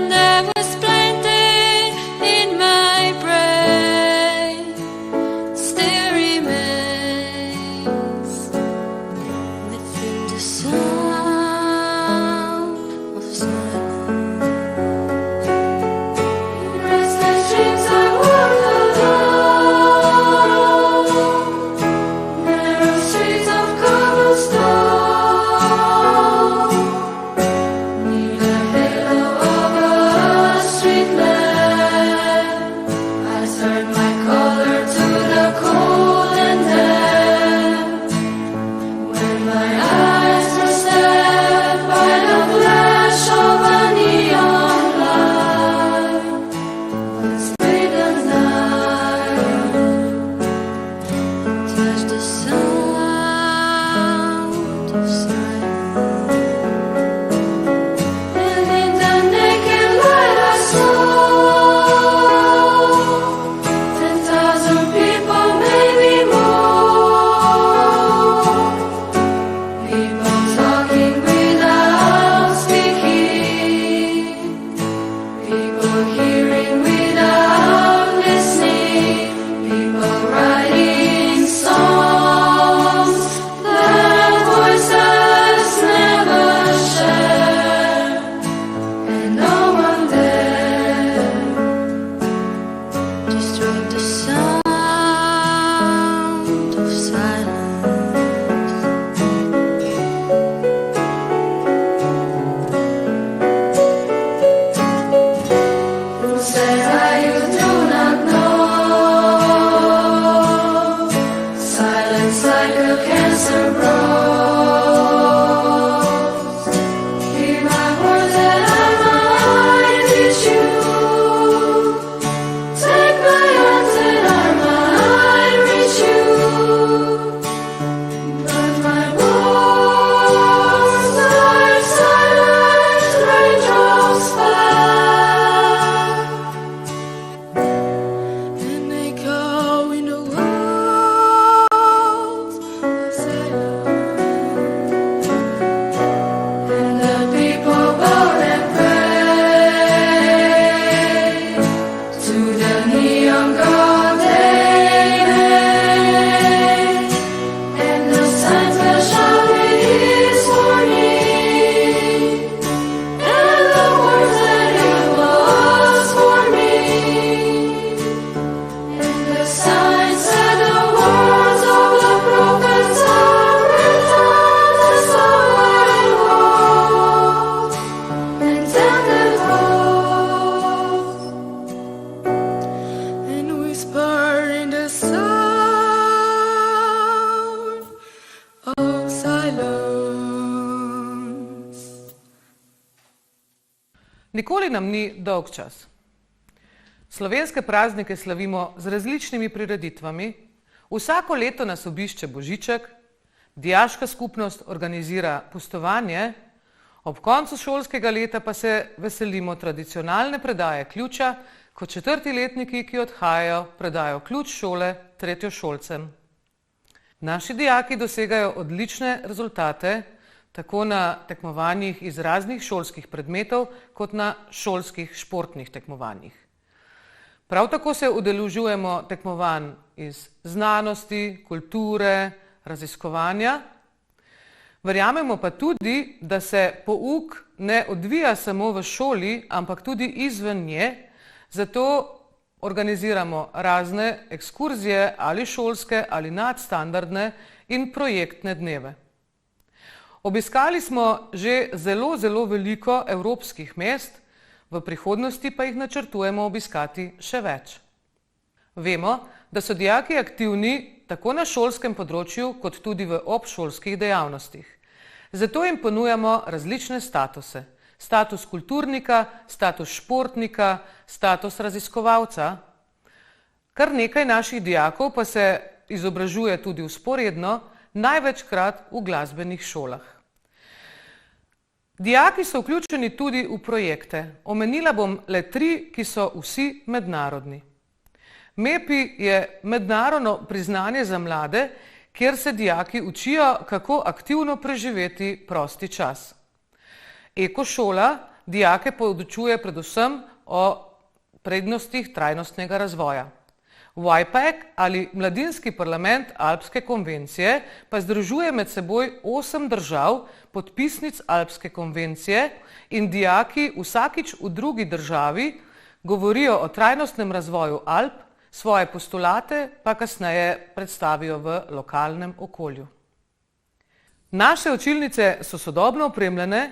that was planted in my brain still remains within the sound of silence. Restless dreams I walk alone, narrow streets of cobblestone, near the halo of a street lamp. I turned my collar to the cold and damp, when my eyes were stabbed by the flash of a neon light. Let's breathe the night, touch the sound of silence, and in the naked light I saw 10,000 people, maybe more, silence. Nikoli nam ni dolg čas. Slovenske praznike slavimo z različnimi prireditvami, vsako leto nas obišče Božiček, dijaška skupnost organizira pustovanje, ob koncu šolskega leta pa se veselimo tradicionalne predaje ključa, ko četrtiletniki, ki odhajajo, predajo ključ šole tretjošolcem. Naši dijaki dosegajo odlične rezultate, tako na tekmovanjih iz raznih šolskih predmetov, kot na šolskih športnih tekmovanjih. Prav tako se udeležujemo tekmovanj iz znanosti, kulture, raziskovanja. Verjamemo pa tudi, da se pouk ne odvija samo v šoli, ampak tudi izven nje, zato organiziramo razne ekskurzije ali šolske ali nadstandardne in projektne dneve. Obiskali smo že zelo veliko evropskih mest, v prihodnosti pa jih načrtujemo obiskati še več. Vemo, da so dijaki aktivni tako na šolskem področju, kot tudi v obšolskih dejavnostih. Zato jim ponujamo različne statuse. Status kulturnika, status športnika, status raziskovalca. Kar nekaj naših dijakov pa se izobražuje tudi vzporedno, največkrat v glasbenih šolah. Dijaki so vključeni tudi v projekte. Omenila bom le 3, ki so vsi mednarodni. MEPI je mednarodno priznanje za mlade, kjer se dijaki učijo, kako aktivno preživeti prosti čas. Ekošola dijake podučuje predvsem o prednostih trajnostnega razvoja. WIPAC ali Mladinski parlament Alpske konvencije pa združuje med seboj 8 držav podpisnic Alpske konvencije in dijaki vsakič v drugi državi govorijo o trajnostnem razvoju Alp, svoje postulate pa kasneje predstavijo v lokalnem okolju. Naše učilnice so sodobno opremljene,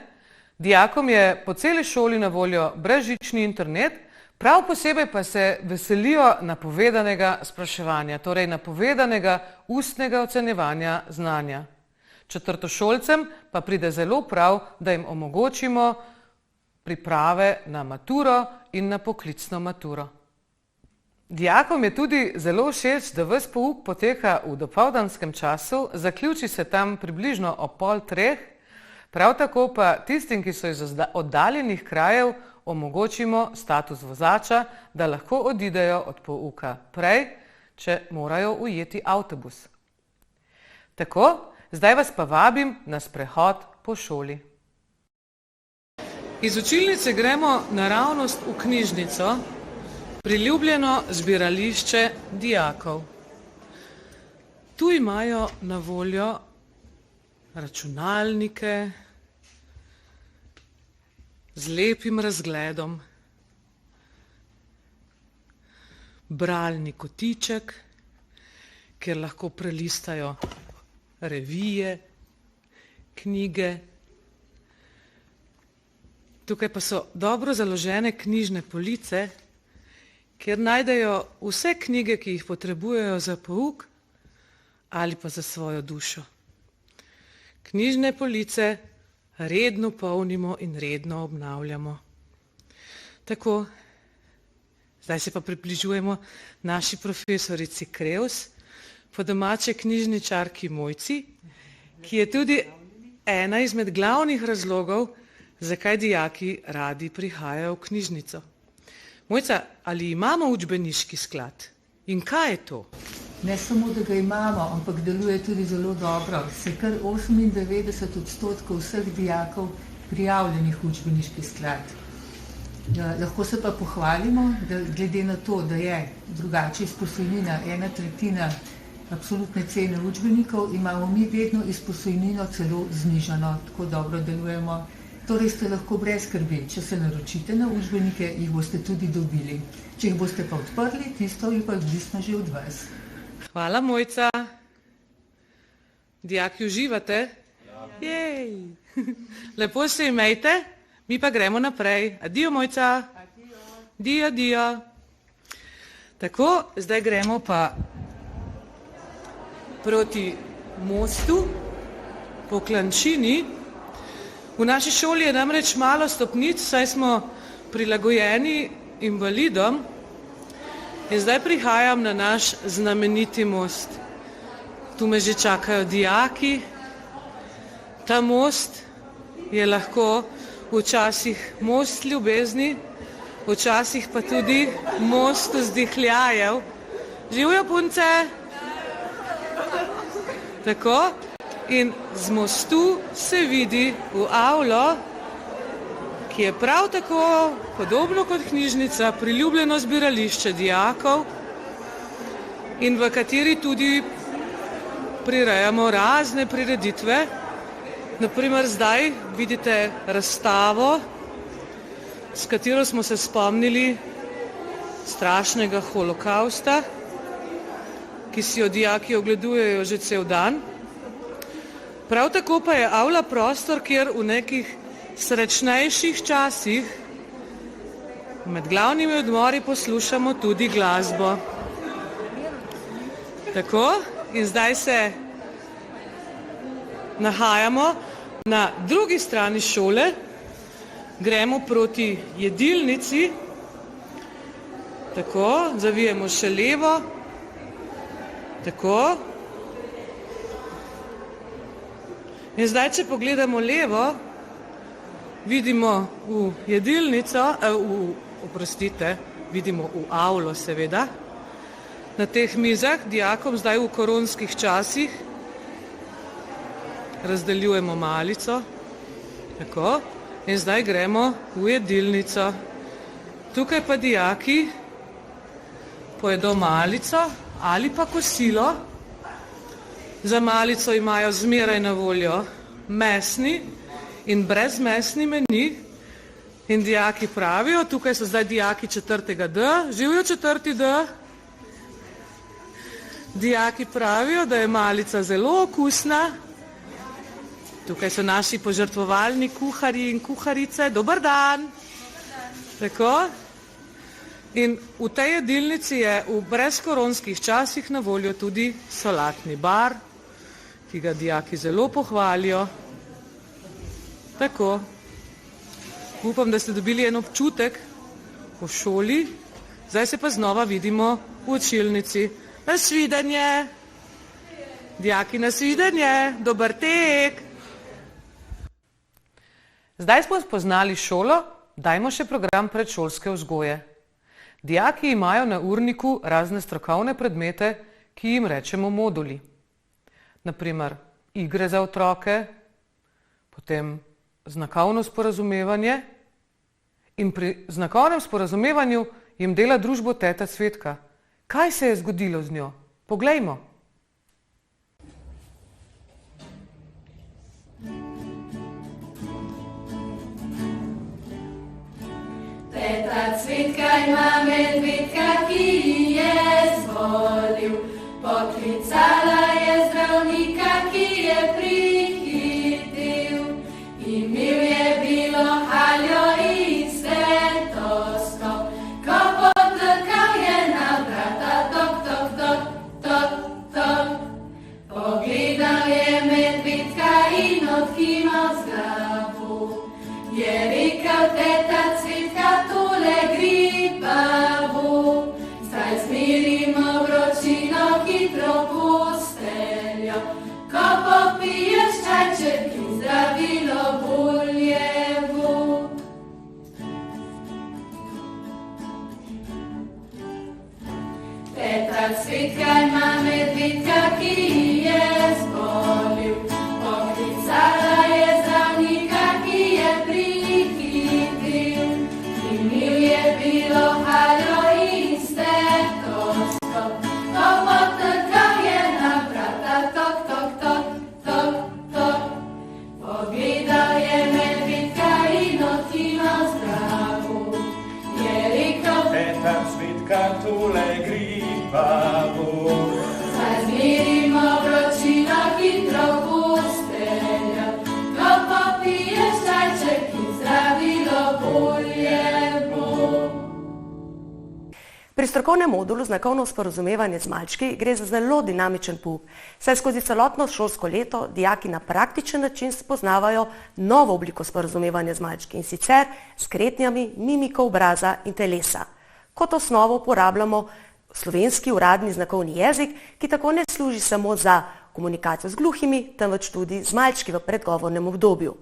dijakom je po celi šoli na voljo brezžični internet, prav posebej pa se veselijo napovedanega spraševanja, torej napovedanega ustnega ocenjevanja znanja. Četrtošolcem pa pride zelo prav, da jim omogočimo priprave na maturo in na poklicno maturo. Dijakom je tudi zelo všeč, da ves pouk poteka v dopoldanskem času, zaključi se tam približno ob 2:30, prav tako pa tistim, ki so iz oddaljenih krajev, omogočimo status vozača, da lahko odidejo od pouka prej, če morajo ujeti avtobus. Tako, zdaj vas pa vabim na sprehod po šoli. Iz učilnice gremo naravnost v knjižnico, priljubljeno zbirališče dijakov. Tu imajo na voljo računalnike z lepim razgledom, bralni kotiček, kjer lahko prelistajo revije, knjige. Tukaj pa so dobro založene knjižne police, kjer najdejo vse knjige, ki jih potrebujejo za pouk ali pa za svojo dušo. Knjižne police redno polnimo in redno obnavljamo. Tako, zdaj se pa približujemo naši profesorici Krevs, po domače knjižničarki Mojci, ki je tudi ena izmed glavnih razlogov, zakaj dijaki radi prihajajo v knjižnico. Mojca, ali imamo učbeniški sklad? In kaj je to? Ne samo, da ga imamo, ampak deluje tudi zelo dobro. Se kar 98% vseh dijakov prijavljenih v učbeniški sklad. Lahko se pa pohvalimo, da glede na to, da je drugače izposojnina 1/3 absolutne cene učbenikov, imamo mi vedno izposojnino celo znižano, tako dobro delujemo. Torej ste lahko brez skrbi, če se naročite na učbenike, jih boste tudi dobili. Če jih boste pa odprli, tisto je pa odvisno že od vas. Hvala, Mojca. Dijaki uživate? Jej. Lepo se imejte, mi pa gremo naprej. Adijo, Mojca. Adijo, adijo. Tako, zdaj gremo pa proti mostu po klančini. V naši šoli je namreč malo stopnic, saj smo prilagojeni invalidom. In zdaj prihajam na naš znameniti most. Tu me že čakajo dijaki. Ta most je lahko včasih most ljubezni, včasih pa tudi most vzdihljajev. Živjo, punce! Tako. In z mostu se vidi v avlo, ki je prav tako, podobno kot knjižnica, priljubljeno zbirališče dijakov in v kateri tudi prirejamo razne prireditve. Naprimer, zdaj vidite razstavo, s katero smo se spomnili strašnega holokausta, ki si jo dijaki ogledujejo že cel dan. Prav tako pa je avla prostor, kjer v nekih srečnejših časih med glavnimi odmori poslušamo tudi glasbo. Tako, in zdaj se nahajamo na drugi strani šole, gremo proti jedilnici, tako, zavijemo še levo, tako. In zdaj, če pogledamo levo, vidimo v jedilnico, vidimo v avlo seveda, na teh mizah dijakom zdaj v koronskih časih razdeljujemo malico, tako, in zdaj gremo v jedilnico. Tukaj pa dijaki pojedo malico ali pa kosilo. Za malico imajo zmeraj na voljo mesni in brezmesni meni in dijaki pravijo, tukaj so zdaj dijaki 4. D, živijo 4. D, dijaki pravijo, da je malica zelo okusna. Tukaj so naši požrtvovalni kuharji in kuharice. Dober dan! Tako. In v tej jedilnici je v brezkoronskih časih na voljo tudi solatni bar, ki ga dijaki zelo pohvalijo. Tako. Upam, da ste dobili en občutek o šoli. Zdaj se pa znova vidimo v učilnici. Nasvidenje! Dijaki, nasvidenje! Dober tek! Zdaj smo spoznali šolo, dajmo še program predšolske vzgoje. Dijaki imajo na urniku razne strokovne predmete, ki jim rečemo moduli. Naprimer, igre za otroke, potem znakovno sporazumevanje in pri znakovnem sporazumevanju jim dela družbo teta Cvetka. Kaj se je zgodilo z njo? Poglejmo. Teta Cvetka ima medvedka, ki je zbolil. Poklicala je zdravnika, ki je prihitil. Imel je bilo haljo in stetoskop. Ko potrkal je na vrata, tok, tok, tok, tok, tok. Pogledal je medvedka in odkimal z glavo. Je rekel, teta Cvetka, tole gripa bo. Zdaj zmerimo vročino, hitro posteljo. Ko popiješ Pri strokovnem modulu znakovno sporazumevanje z malčki gre za zelo dinamičen pouk, saj skozi celotno šolsko leto dijaki na praktičen način spoznavajo novo obliko sporazumevanja z malčki, in sicer s kretnjami, mimiko obraza in telesa. Kot osnovo uporabljamo slovenski uradni znakovni jezik, ki tako ne služi samo za komunikacijo z gluhimi, temveč tudi z malčki v predgovornem obdobju.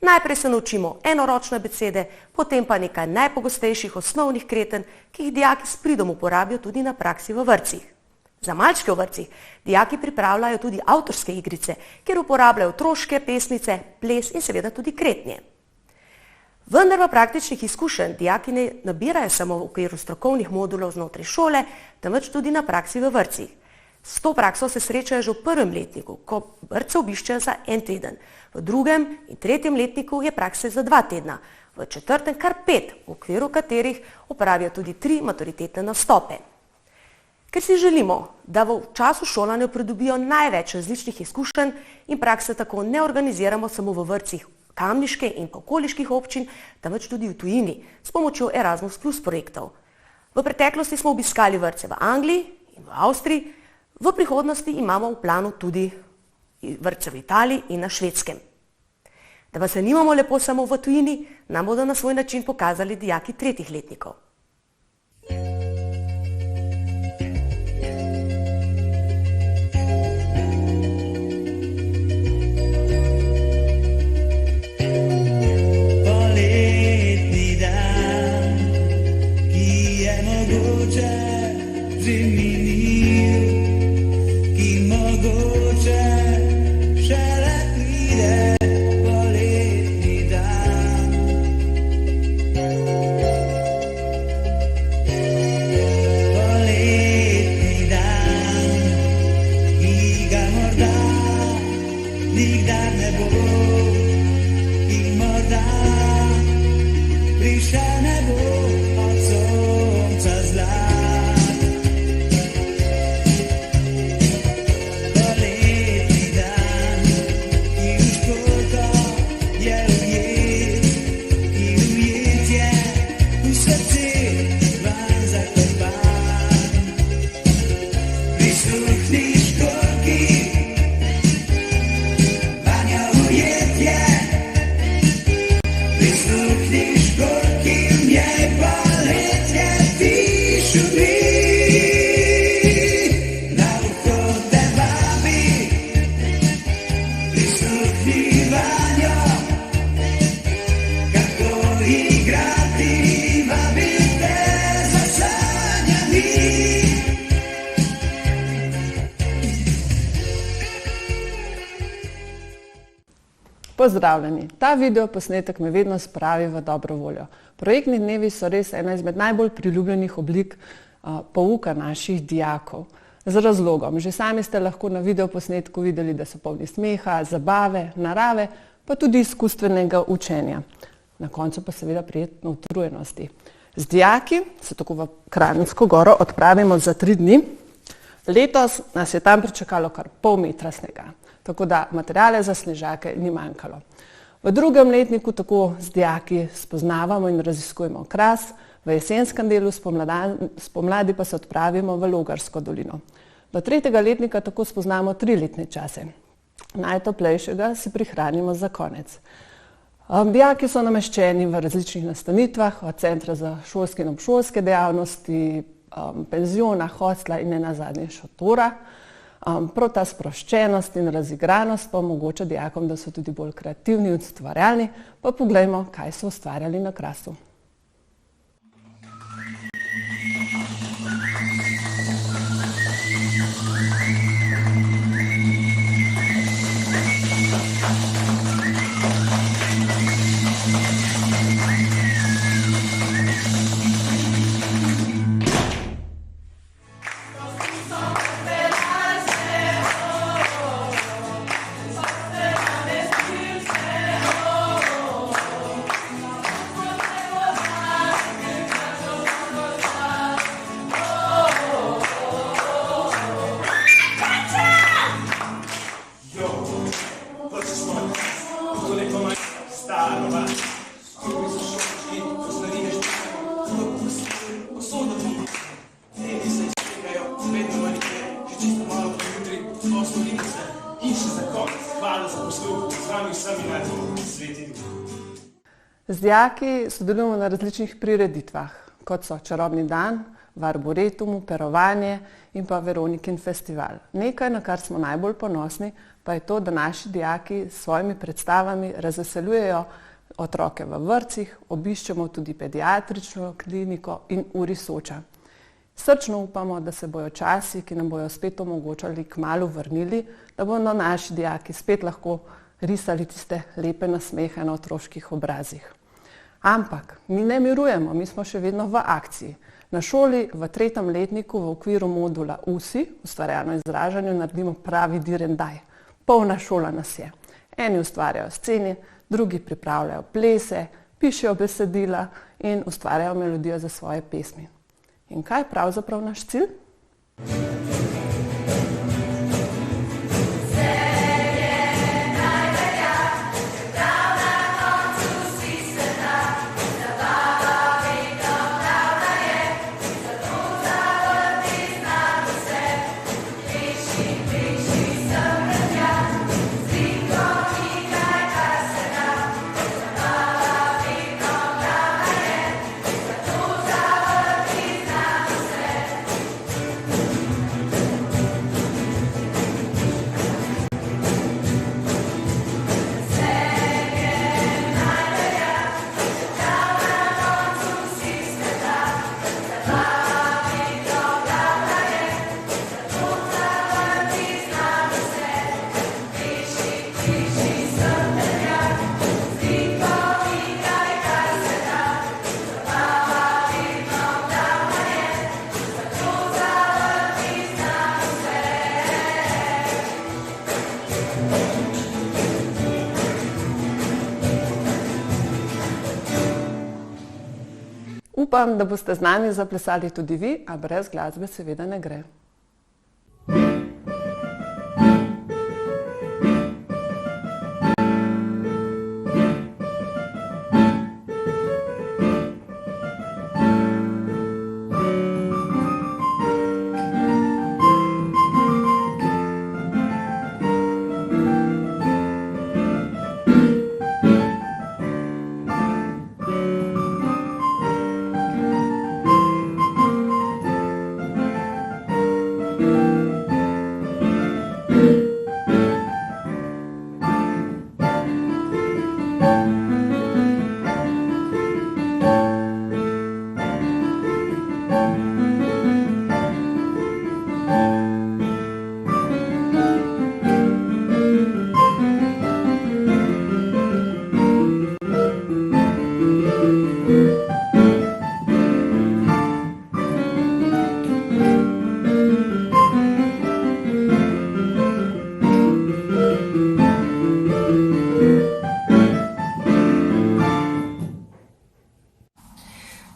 Najprej se naučimo enoročne besede, potem pa nekaj najpogostejših osnovnih kreten, ki jih dijaki s pridom uporabijo tudi na praksi v vrtcih. Za malčke v vrtcih dijaki pripravljajo tudi avtorske igrice, kjer uporabljajo otroške pesmice, ples in seveda tudi kretnje. Vendar pa praktičnih izkušenj dijaki ne nabirajo samo v okviru strokovnih modulov znotraj šole, temveč tudi na praksi v vrtcih. S to prakso se srečajo že v prvem letniku, ko vrtce obiščejo za 1 teden. V drugem in tretjem letniku je praksa za 2 tedna, v četrtem kar 5, v okviru katerih opravijo tudi 3 maturitetne nastope. Ker si želimo, da v času šolanja pridobijo največ različnih izkušenj in prakse tako ne organiziramo samo v vrtcih kamniške in okoliških občin, temveč tudi v tujini s pomočjo Erasmus Plus projektov. V preteklosti smo obiskali vrtce v Angliji in v Avstriji, v prihodnosti imamo v planu tudi vrtce v Italiji in na Švedskem. Da vas zanimamo lepo samo v tujini, nam bodo na svoj način pokazali dijaki 3. letnikov. Poletni dan, ki je mogoče že minil, ki mogoče šele pride. Poletni dan, ki ga morda nikdar ne bo, in morda prišel ne bo od sonca zlat. Pozdravljeni! Ta video posnetek me vedno spravi v dobro voljo. Projektni dnevi so res ena izmed najbolj priljubljenih oblik pouka naših dijakov. Z razlogom. Že sami ste lahko na videoposnetku videli, da so polni smeha, zabave, narave, pa tudi izkustvenega učenja. Na koncu pa seveda prijetno utrujenosti. Z dijaki se tako v Kranjsko goro odpravimo za 3 dni. Letos nas je tam pričakalo kar pol metra snega, tako da materijale za snežake ni manjkalo. V drugem letniku tako z dijaki spoznavamo in raziskujemo Kras, v jesenskem delu spomladi pa se odpravimo v Logarsko dolino. Do 3. letnika tako spoznamo 3 letne čase. Najtoplejšega si prihranimo za konec. Dijaki so nameščeni v različnih nastanitvah, od centra za šolske in obšolske dejavnosti, penziona, hostla in nenazadnje šotora. Prav ta sproščenost in razigranost pa omogoča dijakom, da so tudi bolj kreativni in ustvarjalni, pa poglejmo, kaj so ustvarjali na Krasu. dan zaposlil z vami vsemi na sveti duh. Z dijaki sodelujemo na različnih prireditvah, kot so Čarobni dan, v Arboretumu, Perovanje in pa Veronikin festival. Nekaj, na kar smo najbolj ponosni, pa je to, da naši dijaki s svojimi predstavami razveseljujejo otroke v vrtcih, obiščemo tudi pediatrično kliniko in Uri Soča. Srčno upamo, da se bojo časi, ki nam bojo spet omogočali kmalu vrnili, da bodo naši dijaki spet lahko risali tiste lepe nasmehe na otroških obrazih. Ampak mi ne mirujemo, mi smo še vedno v akciji. Na šoli v 3. letniku v okviru modula USI, ustvarjalno izražanje, naredimo pravi direndaj. Polna šola nas je. Eni ustvarjajo scene, drugi pripravljajo plese, pišejo besedila in ustvarjajo melodijo za svoje pesmi. In kaj je pravzaprav naš cilj? Upam, da boste z nami zaplesali tudi vi, a brez glasbe seveda ne gre.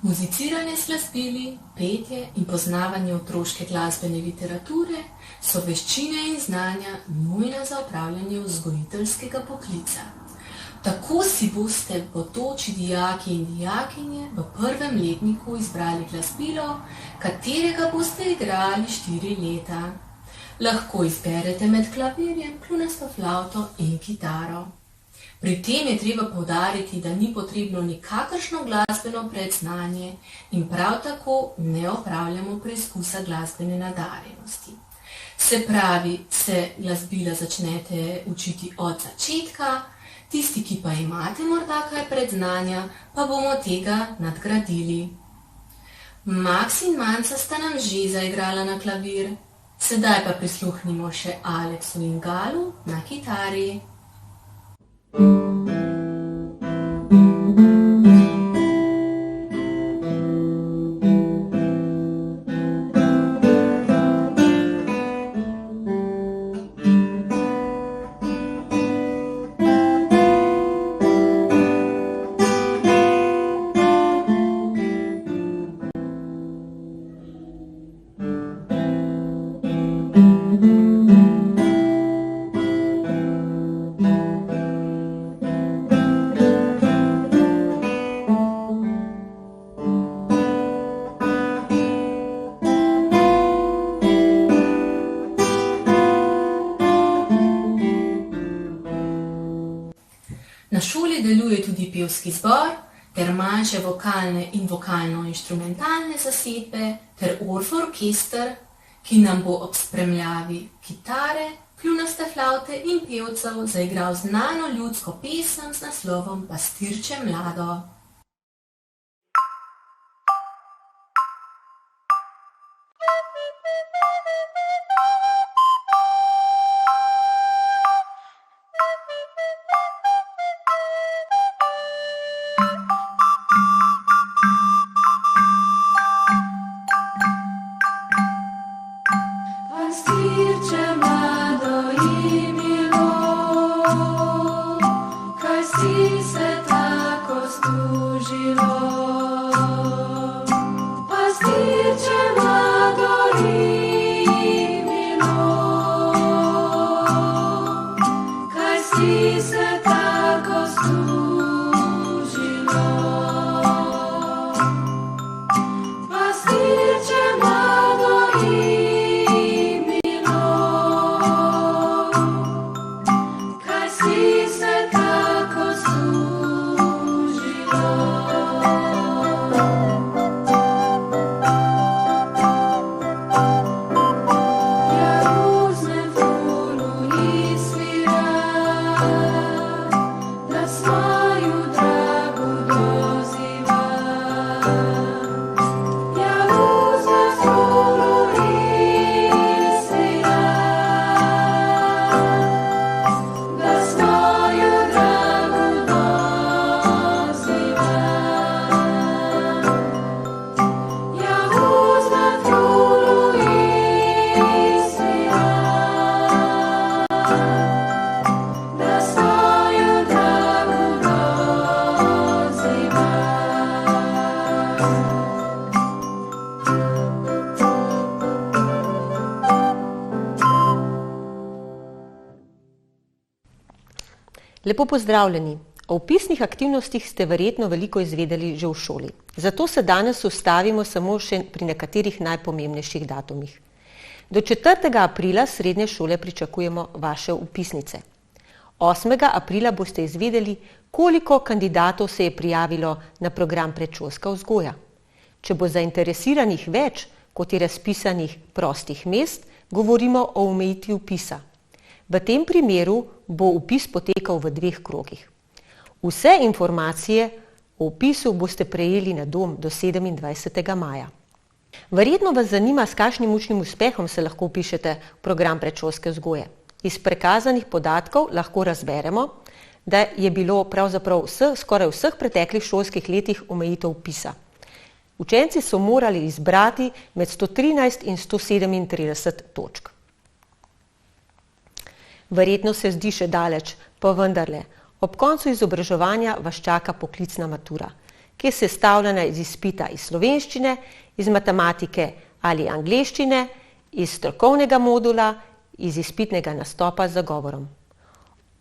Muziciranje s glasbili, petje in poznavanje otroške glasbene literature so veščine in znanja nujna za opravljanje vzgojiteljskega poklica. Tako si boste bodoči dijaki in dijakinje v 1. letniku izbrali glasbilo, katerega boste igrali 4 leta. Lahko izberete med klavirjem, kljunasto flavto in kitaro. Pri tem je treba poudariti, da ni potrebno nikakršno glasbeno predznanje in prav tako ne opravljamo preizkusa glasbene nadarjenosti. Se pravi, se glasbila začnete učiti od začetka, tisti, ki pa imate morda kaj predznanja, pa bomo tega nadgradili. Max in Manca sta nam že zaigrala na klavir, sedaj pa prisluhnimo še Aleksu in Galu na kitari. Na šoli deluje tudi pevski zbor, ter manjše vokalne in vokalno-inštrumentalne zasedbe, ter orfeorkester, ki nam bo ob spremljavi kitare, kljunaste flavte in pevcev zaigral znano ljudsko pesem z naslovom Pastirče mlado. Lepo pozdravljeni. O vpisnih aktivnostih ste verjetno veliko izvedeli že v šoli. Zato se danes ustavimo samo še pri nekaterih najpomembnejših datumih. Do 4. aprila srednje šole pričakujemo vaše vpisnice. 8. aprila boste izvedeli, koliko kandidatov se je prijavilo na program predšolska vzgoja. Če bo zainteresiranih več, kot je razpisanih prostih mest, govorimo o omejitvi vpisa. V tem primeru bo vpis potekal v 2 krogih. Vse informacije o vpisu boste prejeli na dom do 27. maja. Verjetno vas zanima, s kakšnim učnim uspehom se lahko vpišete v program predšolske vzgoje. Iz prikazanih podatkov lahko razberemo, da je bilo pravzaprav skoraj vseh preteklih šolskih letih omejitev vpisa. Učenci so morali izbrati med 113 in 137 točk. Verjetno se zdi še daleč, pa vendarle, ob koncu izobraževanja vas čaka poklicna matura, ki je sestavljena iz izpita iz slovenščine, iz matematike ali angleščine, iz strokovnega modula, iz izpitnega nastopa z zagovorom.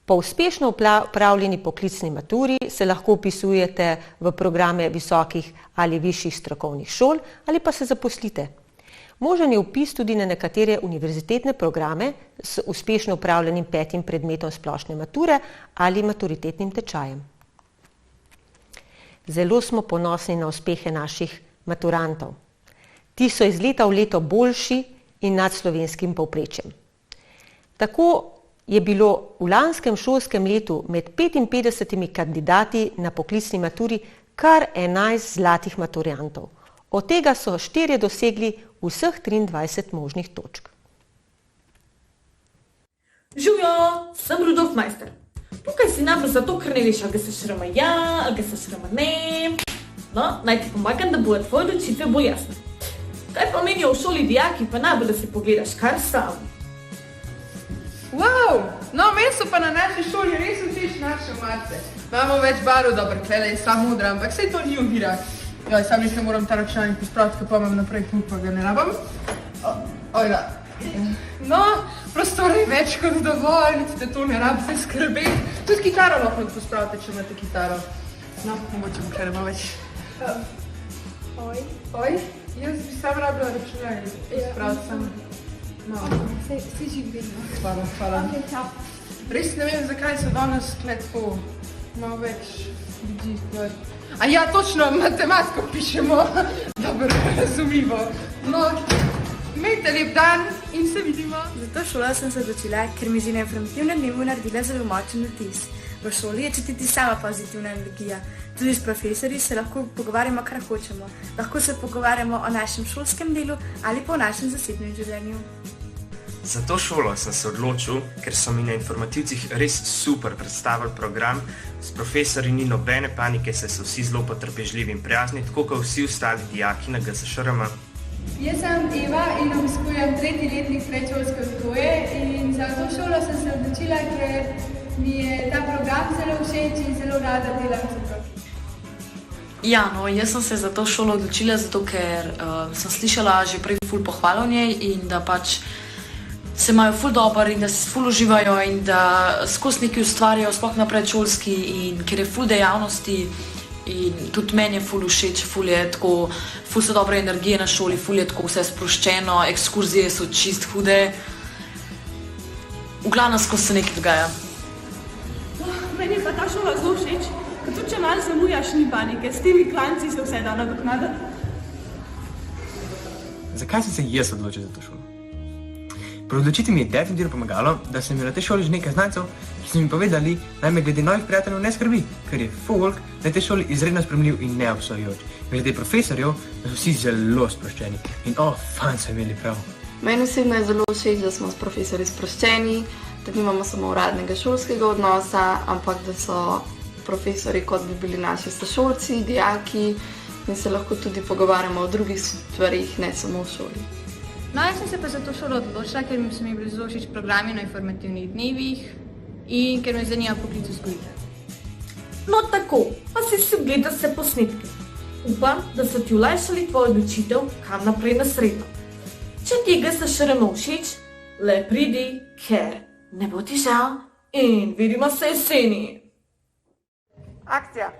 Po uspešno opravljeni poklicni maturi se lahko vpisujete v programe visokih ali višjih strokovnih šol ali pa se zaposlite. Možen je vpis tudi na nekatere univerzitetne programe s uspešno opravljenim 5. predmetom splošne mature ali maturitetnim tečajem. Zelo smo ponosni na uspehe naših maturantov. Ti so iz leta v leto boljši in nad slovenskim povprečjem. Tako je bilo v lanskem šolskem letu med 55 kandidati na poklicni maturi kar 11 zlatih maturantov. Od tega so 4 dosegli vseh 23 možnih točk. Živjo, sem Rudolf Majster. Tukaj si najbolj zato, ker ne veš, ali ga se šrama ja, ali ga se šrama ne. No, naj ti pomagam, da bojo tvoje odločitve bolj jasne. Kaj pa menijo v šoli dijaki, pa najbolj, da si pogledaš kar sam. Wow, no, meni so pa na naši šoli res vsiš naše mace. Imamo več barov, dobro, klele je sam modra, ampak sej to ni ovira. Joj, sam nekaj moram ta računalnik pospraviti, ko pa imam naprej puk, pa ga ne rabam. Ojda. No, prostor je več kot dovolj, niti te to ne rabite skrbeti. Tudi kitaro lahko pospravite, če imate kitaro. No, mogoče bo kaj več. Oj, jaz bi sam rabila računalnik pospraviti sam. No. Si že vedno. Hvala. Res ne vem, zakaj se danes tle tako malo več ljudi. A ja, točno, matematiko pišemo, dobro, razumljivo. No, imejte lep dan in se vidimo. Za to šolo sem se odločila, ker mi že na informativnem dnevu naredila zelo močen vtis. V šoli je čutiti sama pozitivna energija. Tudi s profesorji se lahko pogovarjamo, kar hočemo. Lahko se pogovarjamo o našem šolskem delu ali pa o našem zasebnem življenju. Za to šolo sem se odločil, ker so mi na informativcih res super predstavili program. S profesorji ni nobene panike, saj so vsi zelo potrpežljivi in prijazni, tako kot vsi ostali dijaki na GSŠRM. Jaz sem Eva in obiskujem 3. letnik predšolske vzgoje in za to šolo sem se odločila, ker mi je ta program zelo všeč in zelo rada delam z otroki. Ja, no, jaz sem se za to šolo odločila, zato ker sem slišala že prej ful pohval o njej in da pač se imajo ful dober in da se ful uživajo in da skozi nekaj ustvarjajo, sploh na predšolski in ker je ful dejavnosti in tudi meni je ful všeč, ful so dobre energije na šoli, ful je tako vse sproščeno, ekskurzije so čist hude. V glavnem skozi se nekaj dogaja. Meni je pa ta šola zelo všeč, ker tudi če malo zamujaš, ni panike, s temi klanci se vse da nadoknaditi. Zakaj sem se jaz odločil za to šolo? Pri odločitvi mi je definitivno pomagalo, da sem imel na tej šoli že nekaj znancev, ki so mi povedali, naj me glede novih prijateljev ne skrbi, ker je folk na tej šoli izredno sprejemljiv in neobsojujoč. Glede profesorjev, da so vsi zelo sproščeni in fajn so imeli prav. Meni osebno je zelo všeč, da smo s profesorji sproščeni, da nimamo samo uradnega šolskega odnosa, ampak da so profesorji kot bi bili naši sošolci, dijaki in se lahko tudi pogovarjamo o drugih stvarih, ne samo v šoli. No, jaz sem se pa za to šolo odločila, ker so mi bili zelo všeč programi na informativnih dnevih in ker me zanima poklic vzgojitelja. No tako, pa si ogledal vse posnetke. Upam, da so ti olajšali tvojo odločitev, kam naprej na sredo. Če ti je GSŠRM všeč, le pridi, ker ne bo ti žal in vidimo se jeseni. Akcija.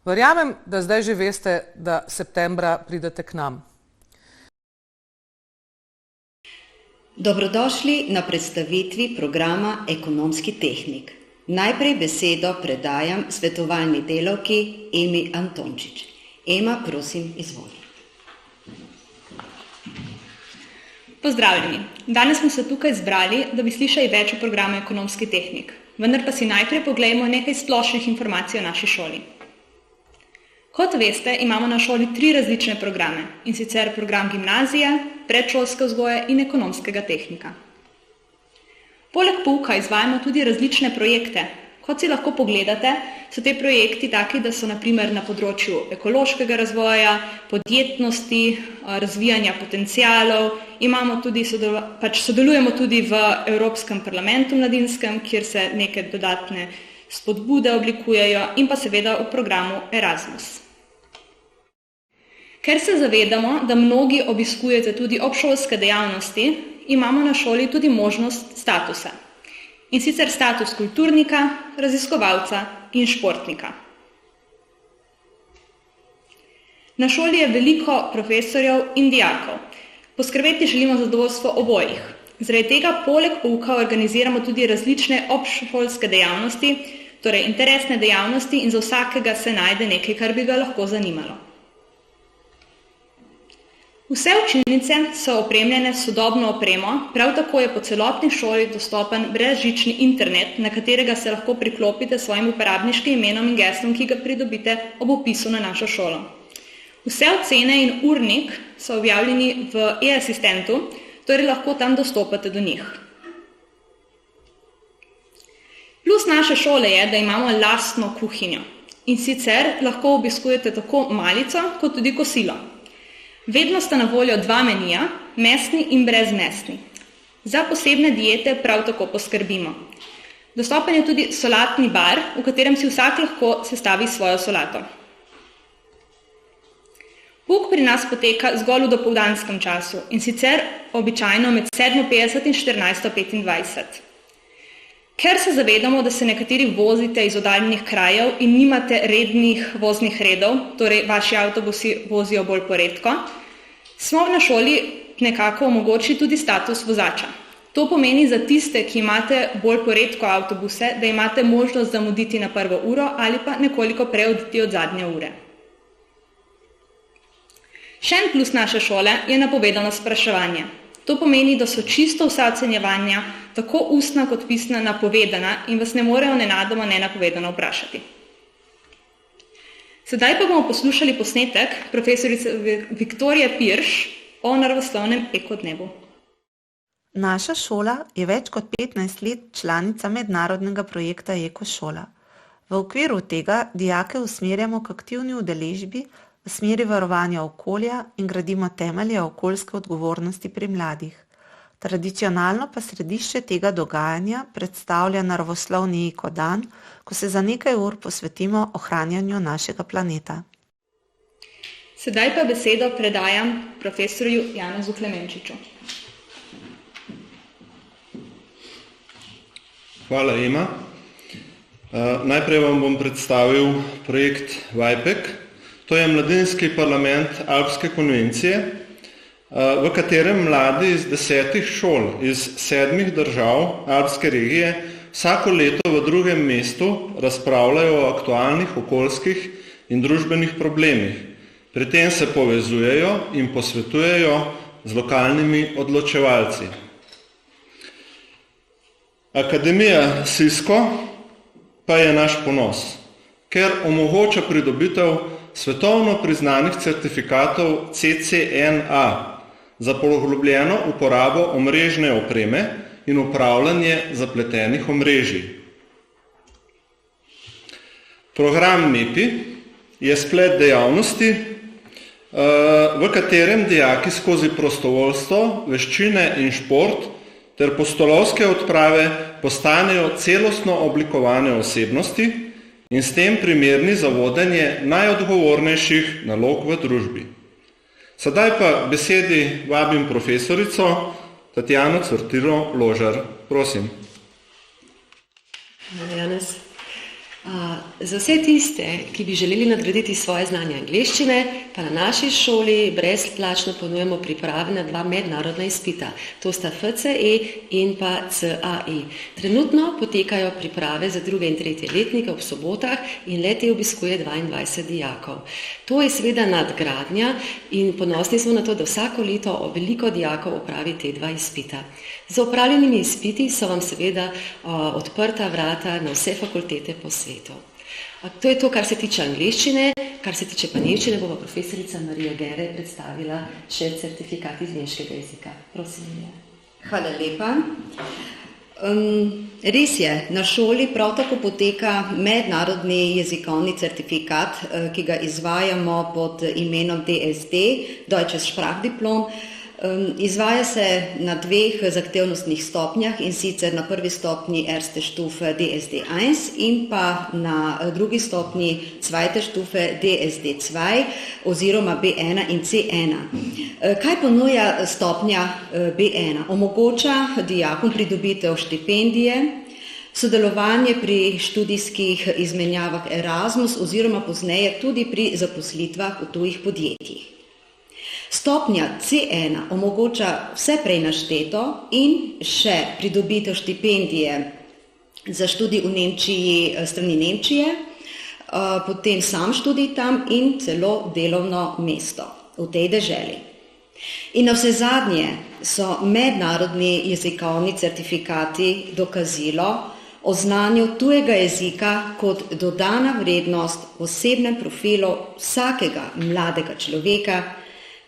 Verjamem, da zdaj že veste, da septembra pridete k nam. Dobrodošli na predstavitvi programa Ekonomski tehnik. Najprej besedo predajam svetovalni delavki Emi Antončič. Ema, prosim, izvoli. Pozdravljeni. Danes smo se tukaj zbrali, da bi slišali več o programu Ekonomski tehnik. Vendar pa si najprej poglejmo nekaj splošnih informacij o naši šoli. Kot veste, imamo na šoli 3 različne programe, in sicer program gimnazija, predšolske vzgoje in ekonomskega tehnika. Poleg pouka izvajamo tudi različne projekte. Kot si lahko pogledate, so te projekti taki, da so na primer na področju ekološkega razvoja, podjetnosti, razvijanja potencialov, sodelujemo tudi v Evropskem parlamentu mladinskem, kjer se neke dodatne spodbude oblikujejo in pa seveda v programu Erasmus. Ker se zavedamo, da mnogi obiskujete tudi obšolske dejavnosti, imamo na šoli tudi možnost statusa. In sicer status kulturnika, raziskovalca in športnika. Na šoli je veliko profesorjev in dijakov. Poskrbeti želimo za zadovoljstvo obojih. Zaradi tega poleg pouka organiziramo tudi različne obšolske dejavnosti, torej interesne dejavnosti in za vsakega se najde nekaj, kar bi ga lahko zanimalo. Vse učilnice so opremljene s sodobno opremo, prav tako je po celotni šoli dostopen brezžični internet, na katerega se lahko priklopite s svojim uporabniškim imenom in geslom, ki ga pridobite ob vpisu na našo šolo. Vse ocene in urnik so objavljeni v e-asistentu, torej lahko tam dostopate do njih. Plus naše šole je, da imamo lastno kuhinjo in sicer lahko obiskujete tako malico kot tudi kosilo. Vedno sta na voljo 2 menija, mesni in brezmesni. Za posebne diete prav tako poskrbimo. Dostopen je tudi solatni bar, v katerem si vsak lahko sestavi svojo solato. Pouk pri nas poteka zgolj v dopoldanskem času in sicer običajno med 7:50 in 14:25. Ker se zavedamo, da se nekateri vozite iz oddaljenih krajev in nimate rednih voznih redov, torej vaši avtobusi vozijo bolj poredko, smo na šoli nekako omogočili tudi status vozača. To pomeni za tiste, ki imate bolj poredko avtobuse, da imate možnost zamuditi na prvo uro ali pa nekoliko prej oditi od zadnje ure. Še en plus naše šole je napovedano spraševanje. To pomeni, da so čisto vsa ocenjevanja, tako ustna kot pisna, napovedana in vas ne morejo nenadoma nenapovedano vprašati. Sedaj pa bomo poslušali posnetek profesorice Viktorije Pirš o naravoslovnem ekodnevu. Naša šola je več kot 15 let članica mednarodnega projekta Ekošola. V okviru tega dijake usmerjamo k aktivni udeležbi v smeri varovanja okolja in gradimo temelje okoljske odgovornosti pri mladih. Tradicionalno pa središče tega dogajanja predstavlja naravoslovni ekodan, ko se za nekaj ur posvetimo ohranjanju našega planeta. Sedaj pa besedo predajam profesorju Janezu Klemenčiču. Hvala, Ema. Najprej vam bom predstavil projekt VIPEC. To je mladinski parlament Alpske konvencije, v katerem mladi iz 10 šol iz 7 držav Alpske regije vsako leto v drugem mestu razpravljajo o aktualnih okoljskih in družbenih problemih. Pri tem se povezujejo in posvetujejo z lokalnimi odločevalci. Akademija SISKO pa je naš ponos, ker omogoča pridobitev svetovno priznanih certifikatov CCNA za poglobljeno uporabo omrežne opreme in upravljanje zapletenih omrežij. Program MEPI je splet dejavnosti, v katerem dijaki skozi prostovoljstvo, veščine in šport ter pustolovske odprave postanejo celostno oblikovane osebnosti in s tem primerni za vodenje najodgovornejših nalog v družbi. Sedaj pa besedi vabim profesorico Tatjano Cvrtilo Ložar. Prosim. Janez. Za vse tiste, ki bi želeli nadgraditi svoje znanje angleščine, pa na naši šoli brezplačno ponujemo priprave na 2 mednarodna izpita. To sta FCE in pa CAE. Trenutno potekajo priprave za 2. in 3. letnike ob sobotah in le-te obiskuje 22 dijakov. To je seveda nadgradnja in ponosni smo na to, da vsako leto veliko dijakov opravi te 2 izpita. Z opravljenimi izpiti so vam seveda odprta vrata na vse fakultete po svetu. To je to, kar se tiče angleščine, kar se tiče pa nemščine, bo pa profesorica Marija Gere predstavila še certifikat iz nemškega jezika. Prosim, Marija. Hvala lepa. Res je, na šoli prav tako poteka mednarodni jezikovni certifikat, ki ga izvajamo pod imenom DSD, Deutsches Sprachdiplom. Izvaja se na 2 zahtevnostnih stopnjah in sicer na prvi stopnji erste Stufe DSD1 in pa na drugi stopnji zweite Stufe DSD2 oziroma B1 in C1. Kaj ponuja stopnja B1? Omogoča dijakom pridobitev štipendije, sodelovanje pri študijskih izmenjavah Erasmus oziroma pozneje tudi pri zaposlitvah v tujih podjetjih. Stopnja C1 omogoča vse prej našteto in še pridobitev štipendije za študij v Nemčiji strani Nemčije, potem sam študij tam in celo delovno mesto v tej deželi. In navsezadnje so mednarodni jezikovni certifikati dokazilo o znanju tujega jezika kot dodana vrednost v osebnem profilu vsakega mladega človeka,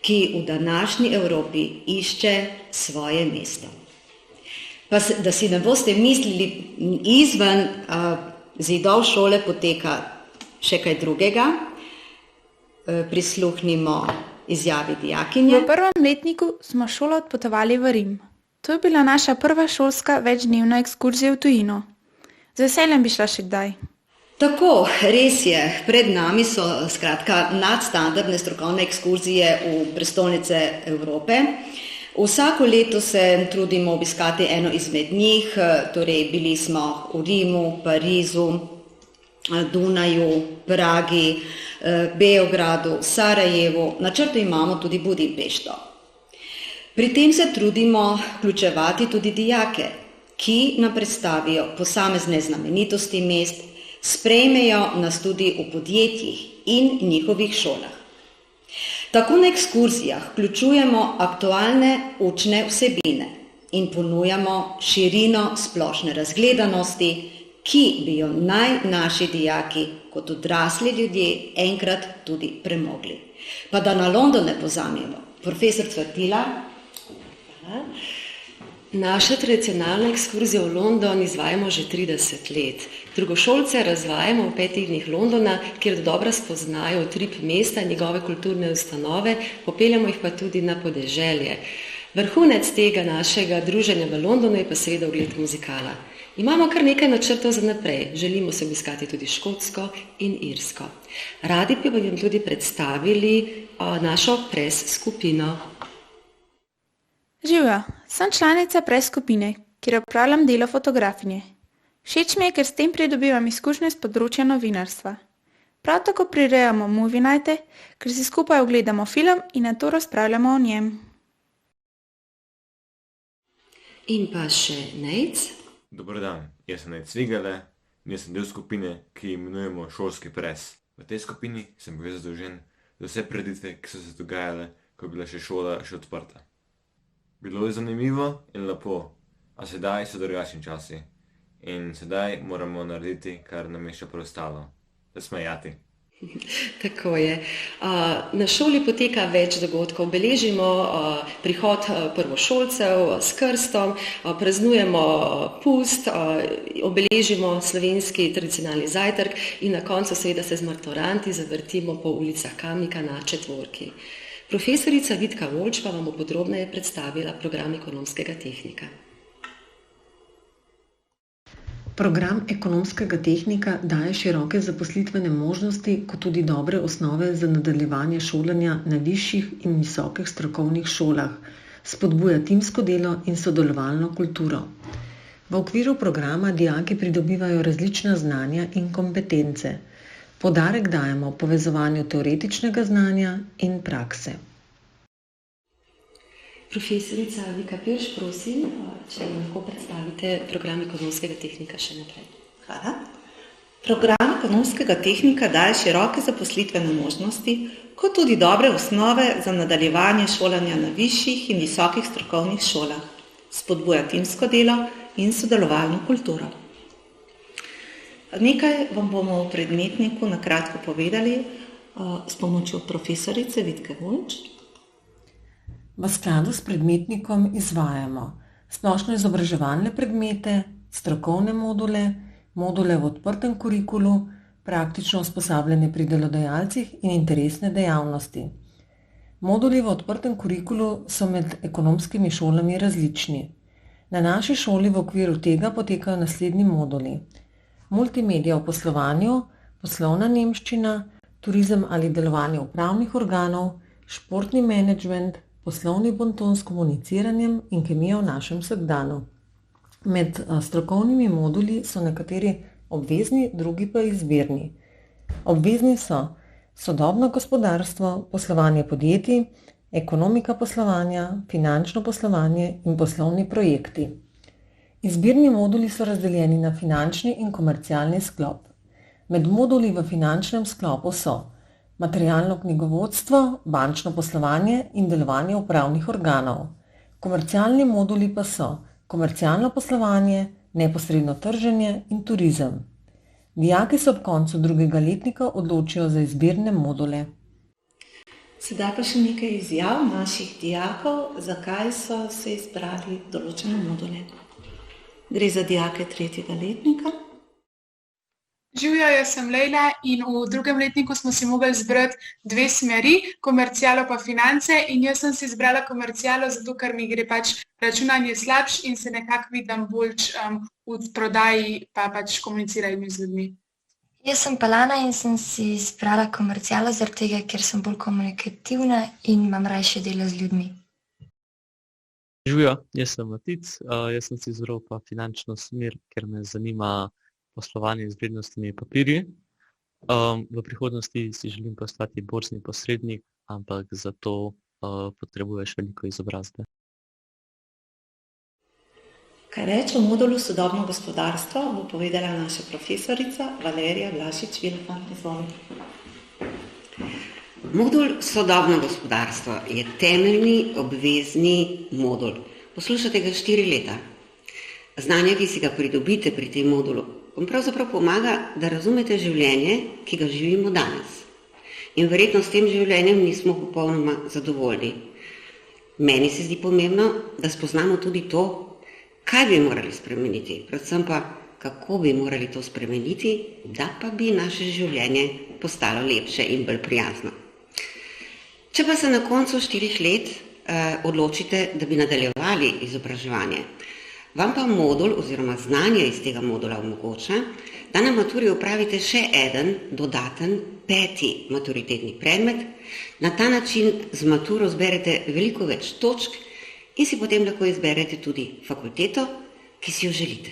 ki v današnji Evropi išče svoje mesto. Pa da si ne boste mislili, izven zidov šole poteka še kaj drugega, prisluhnimo izjavi dijakinje. V prvem letniku smo šolo odpotovali v Rim. To je bila naša prva šolska večdnevna ekskurzija v tujino. Z veseljem bi šla še kdaj. Tako, res je, pred nami so skratka nadstandardne strokovne ekskurzije v prestolnice Evrope. Vsako leto se trudimo obiskati eno izmed njih, torej bili smo v Rimu, Parizu, Dunaju, Pragi, Beogradu, Sarajevu, na načrtu imamo tudi Budimpešto. Pri tem se trudimo vključevati tudi dijake, ki nam predstavijo posamezne znamenitosti mest, sprejmejo nas tudi v podjetjih in njihovih šolah. Tako na ekskurzijah vključujemo aktualne učne vsebine in ponujamo širino splošne razgledanosti, ki bi jo naj naši dijaki kot odrasli ljudje enkrat tudi premogli. Pa da na London ne pozamemo. Profesor Cvrtila. Naše tradicionalne ekskurzije v London izvajamo že 30 let. Drugošolce razvajamo v 5 dneh Londona, kjer dobro spoznajo utrip mesta in njegove kulturne ustanove, popeljamo jih pa tudi na podeželje. Vrhunec tega našega druženja v Londonu je pa seveda ogled muzikala. Imamo kar nekaj načrtov za naprej, želimo se obiskati tudi Škotsko in Irsko. Radi bi vam tudi predstavili našo press skupino. Živjo, sem članica press skupine, kjer opravljam delo fotografinje. Všeč mi je, ker s tem pridobivam izkušnje z področja novinarstva. Prav tako prirejamo movie nighte, ker si skupaj ogledamo film in nato razpravljamo o njem. In pa še Nejc. Dobar dan, jaz sem Nejc Cvigale in jaz sem del skupine, ki imenujemo Šolski pres. V tej skupini sem bil zadolžen za vse prireditve, ki so se dogajale, ko je bila še šola še odprta. Bilo je zanimivo in lepo, a sedaj so drugačni časi. In sedaj moramo narediti, kar nam je še preostalo. Zasmejati. Tako je. Na šoli poteka več dogodkov. Beležimo prihod prvošolcev s krstom, praznujemo pust, obeležimo slovenski tradicionalni zajtrk in na koncu seveda se z maturandi zavrtimo po ulicah Kamnika na Četvorki. Profesorica Vitka Volč pa vam bo podrobneje predstavila program ekonomskega tehnika. Program ekonomskega tehnika daje široke zaposlitvene možnosti, kot tudi dobre osnove za nadaljevanje šolanja na višjih in visokih strokovnih šolah, spodbuja timsko delo in sodelovalno kulturo. V okviru programa dijaki pridobivajo različna znanja in kompetence. Poudarek dajemo povezovanju teoretičnega znanja in prakse. Profesorica Vika Pirš, prosim, če lahko predstavite program ekonomskega tehnika še naprej. Hvala. Program ekonomskega tehnika daje široke zaposlitvene možnosti, kot tudi dobre osnove za nadaljevanje šolanja na višjih in visokih strokovnih šolah. Spodbuja timsko delo in sodelovalno kulturo. Nekaj vam bomo v predmetniku na kratko povedali s pomočjo profesorice Vitke Volč. V skladu s predmetnikom izvajamo splošno izobraževalne predmete, strokovne module, module v odprtem kurikulu, praktično usposabljanje pri delodajalcih in interesne dejavnosti. Moduli v odprtem kurikulu so med ekonomskimi šolami različni. Na naši šoli v okviru tega potekajo naslednji moduli: multimedija v poslovanju, poslovna nemščina, turizem ali delovanje upravnih organov, športni menedžment, poslovni bonton s komuniciranjem in kemija v našem vsakdanu. Med strokovnimi moduli so nekateri obvezni, drugi pa izbirni. Obvezni so sodobno gospodarstvo, poslovanje podjetij, ekonomika poslovanja, finančno poslovanje in poslovni projekti. Izbirni moduli so razdeljeni na finančni in komercialni sklop. Med moduli v finančnem sklopu so materialno knjigovodstvo, bančno poslovanje in delovanje upravnih organov. Komercialni moduli pa so komercialno poslovanje, neposredno trženje in turizem. Dijaki se ob koncu drugega letnika odločijo za izbirne module. Sedaj pa še nekaj izjav naših dijakov, zakaj so se izbrali določene module. Gre za dijake 3. letnika. Živjo, jaz sem Lejla in v drugem letniku smo si mogli izbrati 2 smeri, komercialo pa finance, in jaz sem si izbrala komercialo, zato ker mi gre pač računanje slabš in se nekako vidim bolj v prodaji pa pač komuniciranju z ljudmi. Jaz sem Palana in sem si izbrala komercialo zaradi tega, ker sem bolj komunikativna in imam rajše delo z ljudmi. Živjo, jaz sem Matic, jaz sem si izbral pa finančno smer, ker me zanima poslovanje z vrednostnimi papirji. V prihodnosti si želim postati borzni posrednik, ampak za to potrebuješ veliko izobrazbe. Kaj reč o modulu sodobno gospodarstvo, bo povedala naša profesorica Valerija Vlašič-Vilfan. Modul sodobno gospodarstvo je temeljni obvezni modul. Poslušate ga 4 leta. Znanje, ki si ga pridobite pri tem modulu, vam pravzaprav pomaga, da razumete življenje, ki ga živimo danes. In verjetno s tem življenjem nismo popolnoma zadovoljni. Meni se zdi pomembno, da spoznamo tudi to, kaj bi morali spremeniti, predvsem pa, kako bi morali to spremeniti, da pa bi naše življenje postalo lepše in bolj prijazno. Če pa se na koncu 4 let odločite, da bi nadaljevali izobraževanje, vam pa modul oziroma znanje iz tega modula omogoča, da na maturi opravite še eden dodaten 5. maturitetni predmet. Na ta način z maturo zberete veliko več točk in si potem lahko izberete tudi fakulteto, ki si jo želite.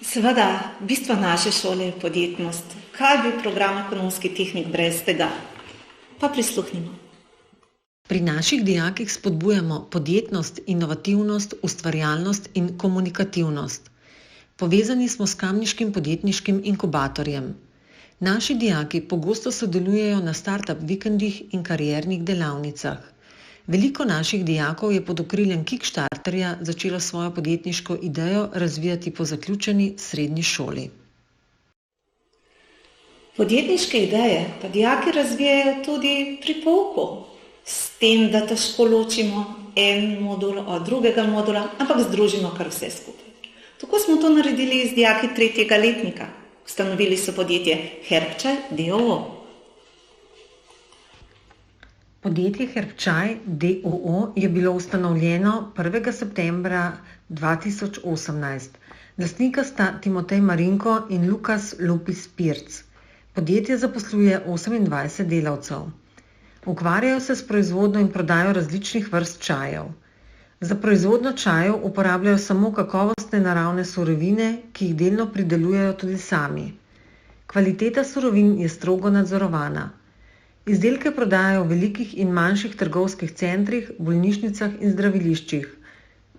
Seveda, bistvo naše šole je podjetnost. Kaj bi program ekonomski tehnik brez tega? Pa prisluhnimo. Pri naših dijakih spodbujamo podjetnost, inovativnost, ustvarjalnost in komunikativnost. Povezani smo s kamniškim podjetniškim inkubatorjem. Naši dijaki pogosto sodelujejo na startup vikendih in kariernih delavnicah. Veliko naših dijakov je pod okriljem Kickstarterja začelo svojo podjetniško idejo razvijati po zaključeni srednji šoli. Podjetniške ideje pa dijaki razvijajo tudi pri pouku. S tem, da težko ločimo en modul od drugega modula, ampak združimo kar vse skupaj. Tako smo to naredili z dijaki 3. letnika. Ustanovili so podjetje Herbčaj d.o.o. Podjetje Herbčaj d.o.o. je bilo ustanovljeno 1. septembra 2018. Lastnika sta Timotej Marinko in Lukas Lupis Pirc. Podjetje zaposluje 28 delavcev. Ukvarjajo se s proizvodnjo in prodajo različnih vrst čajev. Za proizvodnjo čajev uporabljajo samo kakovostne naravne surovine, ki jih delno pridelujejo tudi sami. Kvaliteta surovin je strogo nadzorovana. Izdelke prodajajo v velikih in manjših trgovskih centrih, bolnišnicah in zdraviliščih.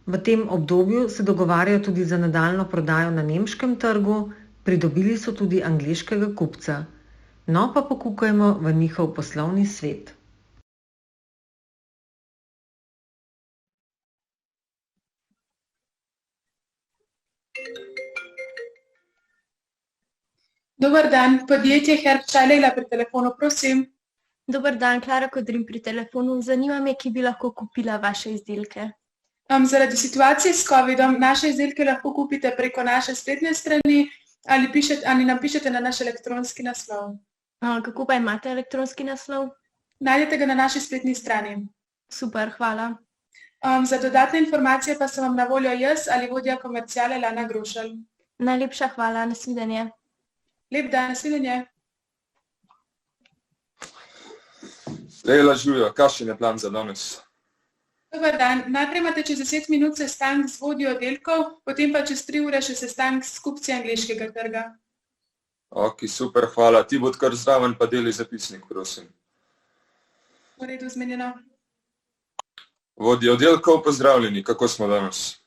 V tem obdobju se dogovarjajo tudi za nadaljnjo prodajo na nemškem trgu, pridobili so tudi angleškega kupca. No pa pokukajmo v njihov poslovni svet. Dober dan, podjetje Herbčaj, Lejla pri telefonu, prosim. Dober dan, Klara Kodrin pri telefonu. Zanima me, ki bi lahko kupila vaše izdelke. Zaradi situacije s COVID-om naše izdelke lahko kupite preko naše spletne strani ali nam pišete na naš elektronski naslov. Kako pa imate elektronski naslov? Najdete ga na naši spletni strani. Super, hvala. Za dodatne informacije pa sem vam na voljo jaz ali vodja komerciale Lana Grošelj. Najlepša hvala, nasvidenje. Lep dan, nasvidenje. Lejla, Živjo, kakšen je plan za danes? Dobar dan, najprej imate čez 10 minut sestanek z vodjo oddelkov, potem pa čez 3 ure še sestanek s kupci angleškega trga. Ok, super, hvala. Ti bod kar zraven pa deli zapisnik, prosim. V redu, zmenjeno. Vodje oddelkov, pozdravljeni, kako smo danes?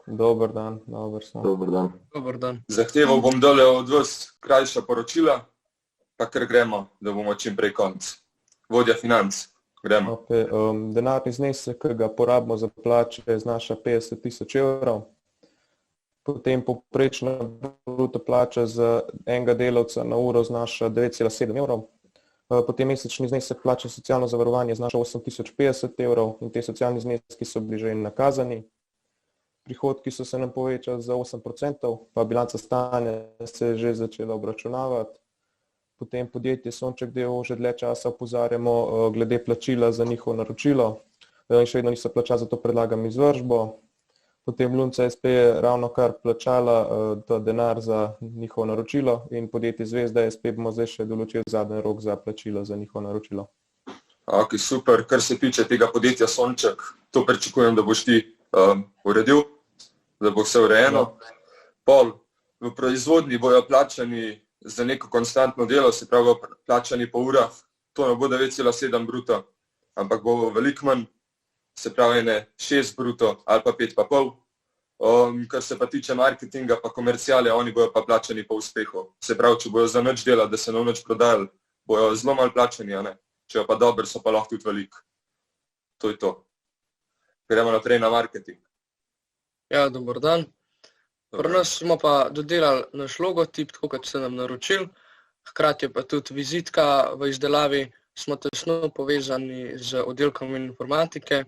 Dober dan, dober smo. Dober dan. Dober dan. Zahteval bom dole od vas krajša poročila, pa kar gremo, da bomo čim prej konc. Vodja financ, gremo. Okay, denarni znesek, ki ga porabimo za plače, znaša 50 000 evrov. Potem povprečna bruto plača za enega delavca na uro znaša 9,7 evrov. Potem mesečni znesek plače socialno zavarovanje znaša 8050 evrov in te socialni zneski so bili že nakazani. Prihodki so se nam povečali za 8%, pa bilanca stanja se je že začela obračunavati. Potem podjetje Sonček d.o.o. že dlje časa opozarjamo glede plačila za njihovo naročilo in še vedno niso plačali, zato predlagam izvršbo. Potem Lunca SP je ravno kar plačala ta denar za njihovo naročilo in podjetje Zvezda SP bomo zdaj še določili zadnji rok za plačilo za njihovo naročilo. Ok, super. Kar se tiče tega podjetja Sonček, to pričakujem, da boš ti uredil, da bo vse urejeno. Pol, v proizvodnji bojo plačani za neko konstantno delo, se pravi plačani po urah, to ne bo 9,7 bruto, ampak bo veliko manj, se pravi ne 6 bruto ali pa 5,5. Kar se pa tiče marketinga pa komercijale, oni bojo pa plačani po uspehu. Se pravi, če bojo za nič delati, da se ne nič prodajali, bojo zelo malo plačani, a ne. Če jo pa dober, so pa lahko tudi veliko. To je to. Gremo naprej na marketing. Ja, dober dan. Pri nas smo pa dodelali naš logotip, tako kot ste nam naročili. Hkrati je pa tudi vizitka v izdelavi, smo tesno povezani z oddelkom informatike.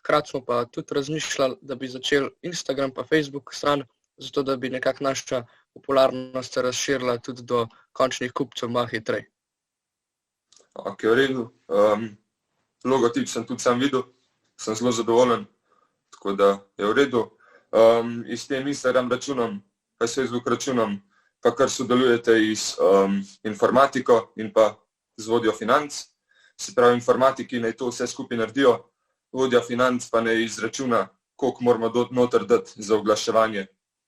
Hkrati smo pa tudi razmišljali, da bi začeli Instagram pa Facebook stran, zato da bi nekako naša popularnost se razširila tudi do končnih kupcev malo hitreje. Ok, v redu. Logotip sem tudi sam videl, sem zelo zadovoljen, tako da je v redu. S tem Instagram računom, pa s Facebook računom, pa kar sodelujete z informatiko in pa z vodjo financ. Se pravi, informatiki naj to vse skupaj naredijo, vodja financ pa naj izračuna, koliko moramo noter dati za oglaševanje,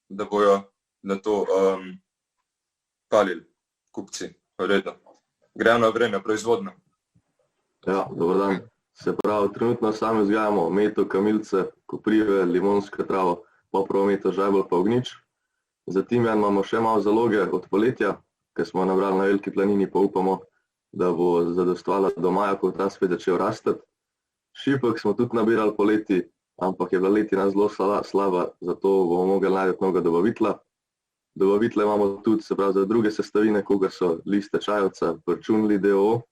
da bojo na to palili kupci. V redu. Gremo naprej na proizvodnjo. Ja, dober dan. Se pravi, trenutno sami vzgajamo meto, kamilce, koprive, limonsko travo, popravo meto, žajbelj pa ognjič. Za timijan imamo še malo zaloge od poletja, ker smo nabrali na Veliki planini, pa upamo, da bo zadostovala do maja, ko ta spet začel rastati. Šipek smo tudi nabirali poleti, ampak je bila letina zelo slaba, zato bomo mogli najti novega dobavitla. Dobavitla imamo tudi, se pravi, za druge sestavine, kot so liste čajevca, Prčunli d.o.o.,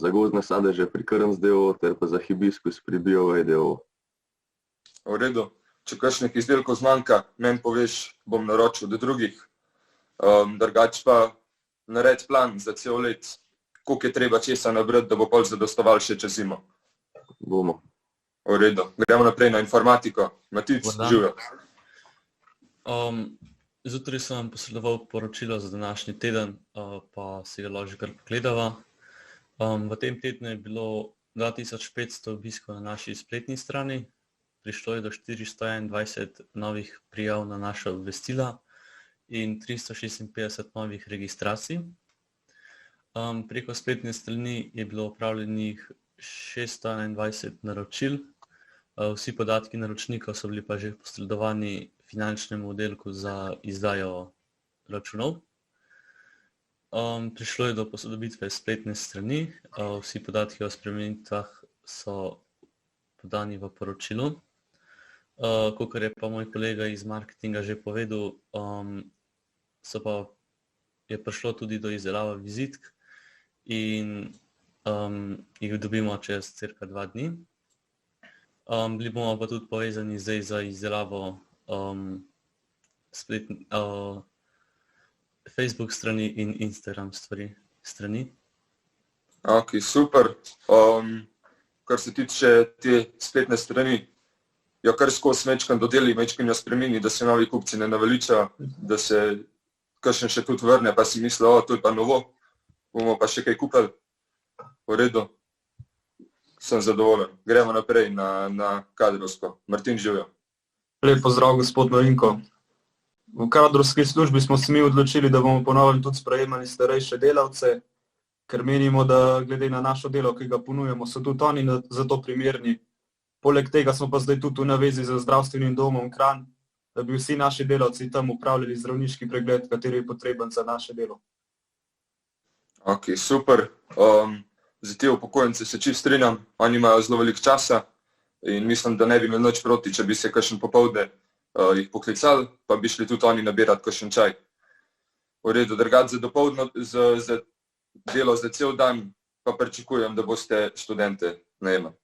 za gozdne sadeže pri Krns d.o.o. ter pa za hibiskus pri BioWay d.o.o. V redu. Če kakšnih izdelkov zmanjka, meni poveš, bom naročil do drugih. Drugače pa naredi plan za cel let, koliko je treba česa nabrati, da bo pol zadostoval še čez zimo. Bomo. V redu. Gremo naprej na informatiko. Matic, živijo. Zjutraj sem vam posredoval poročilo za današnji teden, pa si ga lahko že kar pogledava. V tem tednu je bilo 2500 obiskov na naši spletni strani, prišlo je do 421 novih prijav na naša obvestila in 356 novih registracij. Preko spletne strani je bilo opravljenih 621 naročil, vsi podatki naročnikov so bili pa že posredovani finančnemu oddelku za izdajo računov. Prišlo je do posodobitve spletne strani, vsi podatki o spremenitvah so podani v poročilu. Kakor je pa moj kolega iz marketinga že povedal, je prišlo tudi do izdelave vizitk in jih dobimo čez cirka 2 dni. Bili bomo pa tudi povezani zdaj za izdelavo Facebook strani in Instagram strani. Ok, super. Kar se tiče te spletne strani, jo kar skozi mečkan dodeli, mečkan jo spremeni, da se novi kupci ne naveličajo, da se kakšen še tudi vrne, pa si misli, to je pa novo, bomo pa še kaj kupili. V redu. Sem zadovoljen. Gremo naprej na kadrovsko. Martin, živijo. Lep pozdrav, gospod Novinko. V kadrovski službi smo se mi odločili, da bomo ponovno tudi sprejemali starejše delavce, ker menimo, da glede na našo delo, ki ga ponujemo, so tudi oni za to primerni. Poleg tega smo pa zdaj tudi v navezi z zdravstvenim domom Kranj, da bi vsi naši delavci tam upravljali zdravniški pregled, kateri je potreben za naše delo. Ok, super. Za te upokojence se čist strinjam, oni imajo zelo veliko časa in mislim, da ne bi imeli nič proti, če bi se kakšen popovdne jih poklicali, pa bi šli tudi oni nabirati kakšen čaj. V redu, drugače za dopoldne, za delo za cel dan, pa pričakujem, da boste študente najemali.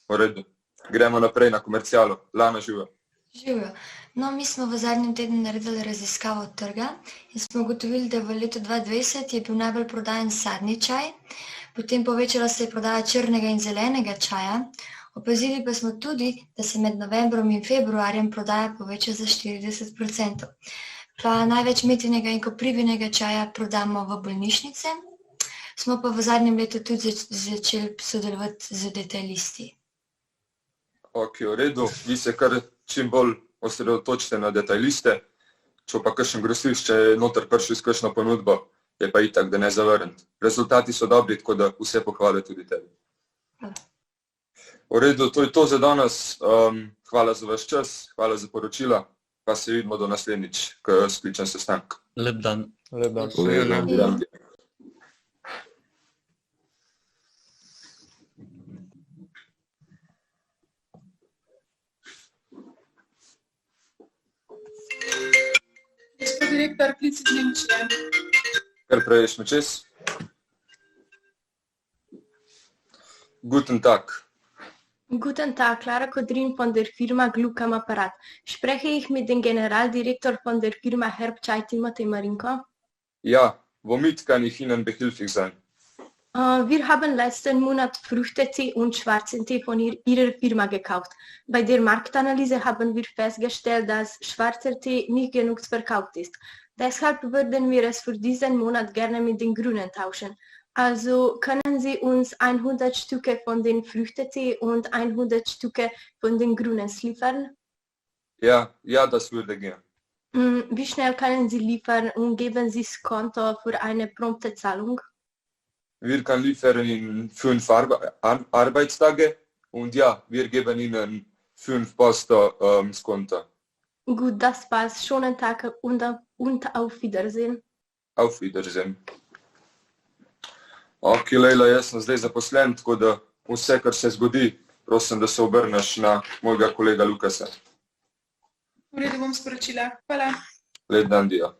V redu, gremo naprej na komercialo. Lana, živjo. Živjo. No, mi smo v zadnjem tednu naredili raziskavo trga in smo ugotovili, da v letu 2020 je bil najbolj prodajan sadni čaj, potem povečala se je prodaja črnega in zelenega čaja, opazili pa smo tudi, da se med novembrom in februarjem prodaja poveča za 40%. Pa največ metinega in koprivinega čaja prodamo v bolnišnice, smo pa v zadnjem letu tudi začeli sodelovati z detajlisti. Ok, v redu, vi se kar čim bolj osredotočite na detajliste, če pa kakšen grosišče je noter prišel s kakšno ponudbo, je pa itak, da ne zavrniti. Rezultati so dobri, tako da vse pohvale tudi tebi. V redu, to je to za danes. Hvala za vaš čas, hvala za poročila, pa se vidimo do naslednjič, ko skličem sestanek. Lep dan. Lep dan. Lep dan. Gospod direktor, klic iz Nemčije. Kar preješ me čez. Guten Tag. Guten Tag, Clara Kodrin von der Firma Gluck am Apparat. Spreche ich mit dem Generaldirektor von der Firma Herbchai Timothy Marinko? Ja, womit kann ich Ihnen behilflich sein? Wir haben letzten Monat Früchtetee und schwarzen Tee von Ihrer Firma gekauft. Bei der Marktanalyse haben wir festgestellt, dass schwarzer Tee nicht genug verkauft ist. Deshalb würden wir es für diesen Monat gerne mit den Grünen tauschen. Also können Sie uns 100 Stücke von den Früchtetee und 100 Stücke von den Grünen liefern? Ja, das würde gehen. Wie schnell können Sie liefern und geben Sie das Konto für eine prompte Zahlung? Wir können liefern in 5 Arbeitstage und ja, wir geben Ihnen 5 Posta das Konto. Gut, das war's. Schönen Tag und auf Wiedersehen. Auf Wiedersehen. Ok, Lejla, jaz sem zdaj zaposlen, tako da vse, kar se zgodi, prosim, da se obrneš na mojega kolega Lukasa. V redu, bom sporočila. Hvala. Lep dan, Dija.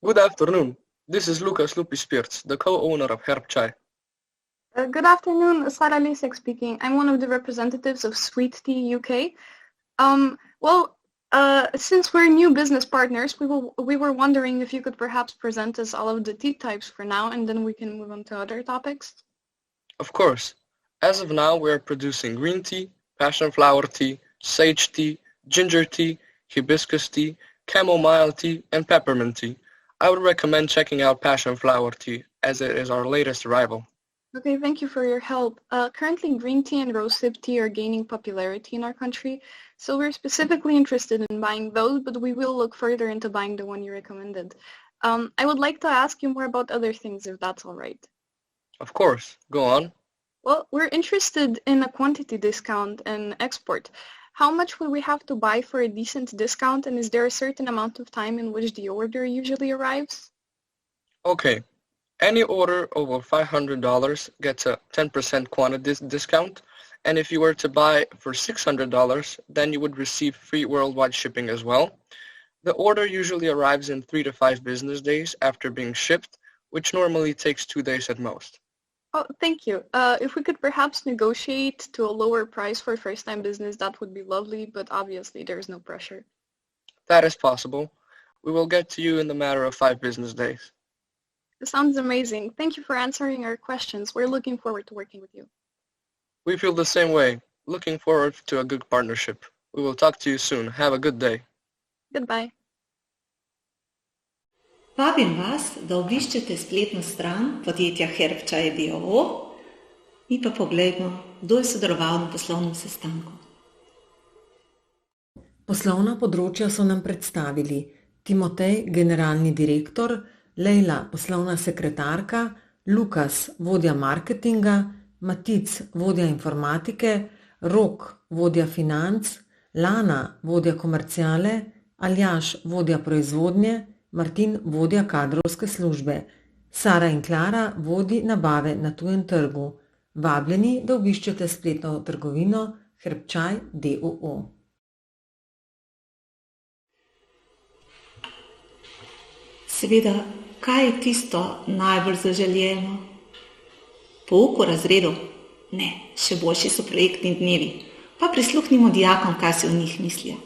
Good afternoon. This is Lukas Lupi-Spirts, the co-owner of Herbchai. Good afternoon, Sara Lisek speaking. I'm one of the representatives of Sweet Tea UK. Since we're new business partners, we were wondering if you could perhaps present us all of the tea types for now, and then we can move on to other topics. Of course. As of now, we are producing green tea, passion flower tea, sage tea, ginger tea, hibiscus tea, chamomile tea, and peppermint tea. I would recommend checking out passion flower tea, as it is our latest arrival. Okay, thank you for your help. Currently, green tea and rosehip tea are gaining popularity in our country, so we're specifically interested in buying those, but we will look further into buying the one you recommended. I would like to ask you more about other things, if that's all right. Of course. Go on. Well, we're interested in a quantity discount and export. How much will we have to buy for a decent discount, and is there a certain amount of time in which the order usually arrives? Okay. Any order over $500 gets a 10% quantity discount, and if you were to buy for $600, then you would receive free worldwide shipping as well. The order usually arrives in 3 to 5 business days after being shipped, which normally takes 2 days at most. Oh, thank you. If we could perhaps negotiate to a lower price for first-time business, that would be lovely, but obviously there's no pressure. That is possible. We will get to you in the matter of 5 business days. Sounds amazing. Thank you for answering our questions. We're looking forward to working with you. We feel the same way. Looking forward to a good partnership. We will talk to you soon. Have a good day. Goodbye. Vabim vas, da obiščete spletno stran podjetja Herbchai d.o.o. Mi pa pogledamo, kdo je sodeloval na poslovnem sestanku. Poslovna področja so nam predstavili Timotej, generalni direktor, Lejla, poslovna sekretarka, Lukas, vodja marketinga, Matic, vodja informatike, Rok, vodja financ, Lana, vodja komerciale, Aljaž, vodja proizvodnje, Martin, vodja kadrovske službe. Sara in Klara, vodji nabave na tujem trgu. Vabljeni, da obiščete spletno trgovino Hrbčaj d.o.o. Seveda, kaj je tisto najbolj zaželjeno? Pouk v razredu? Ne, še boljši so projektni dnevi. Pa prisluhnimo dijakom, kaj si o njih mislijo.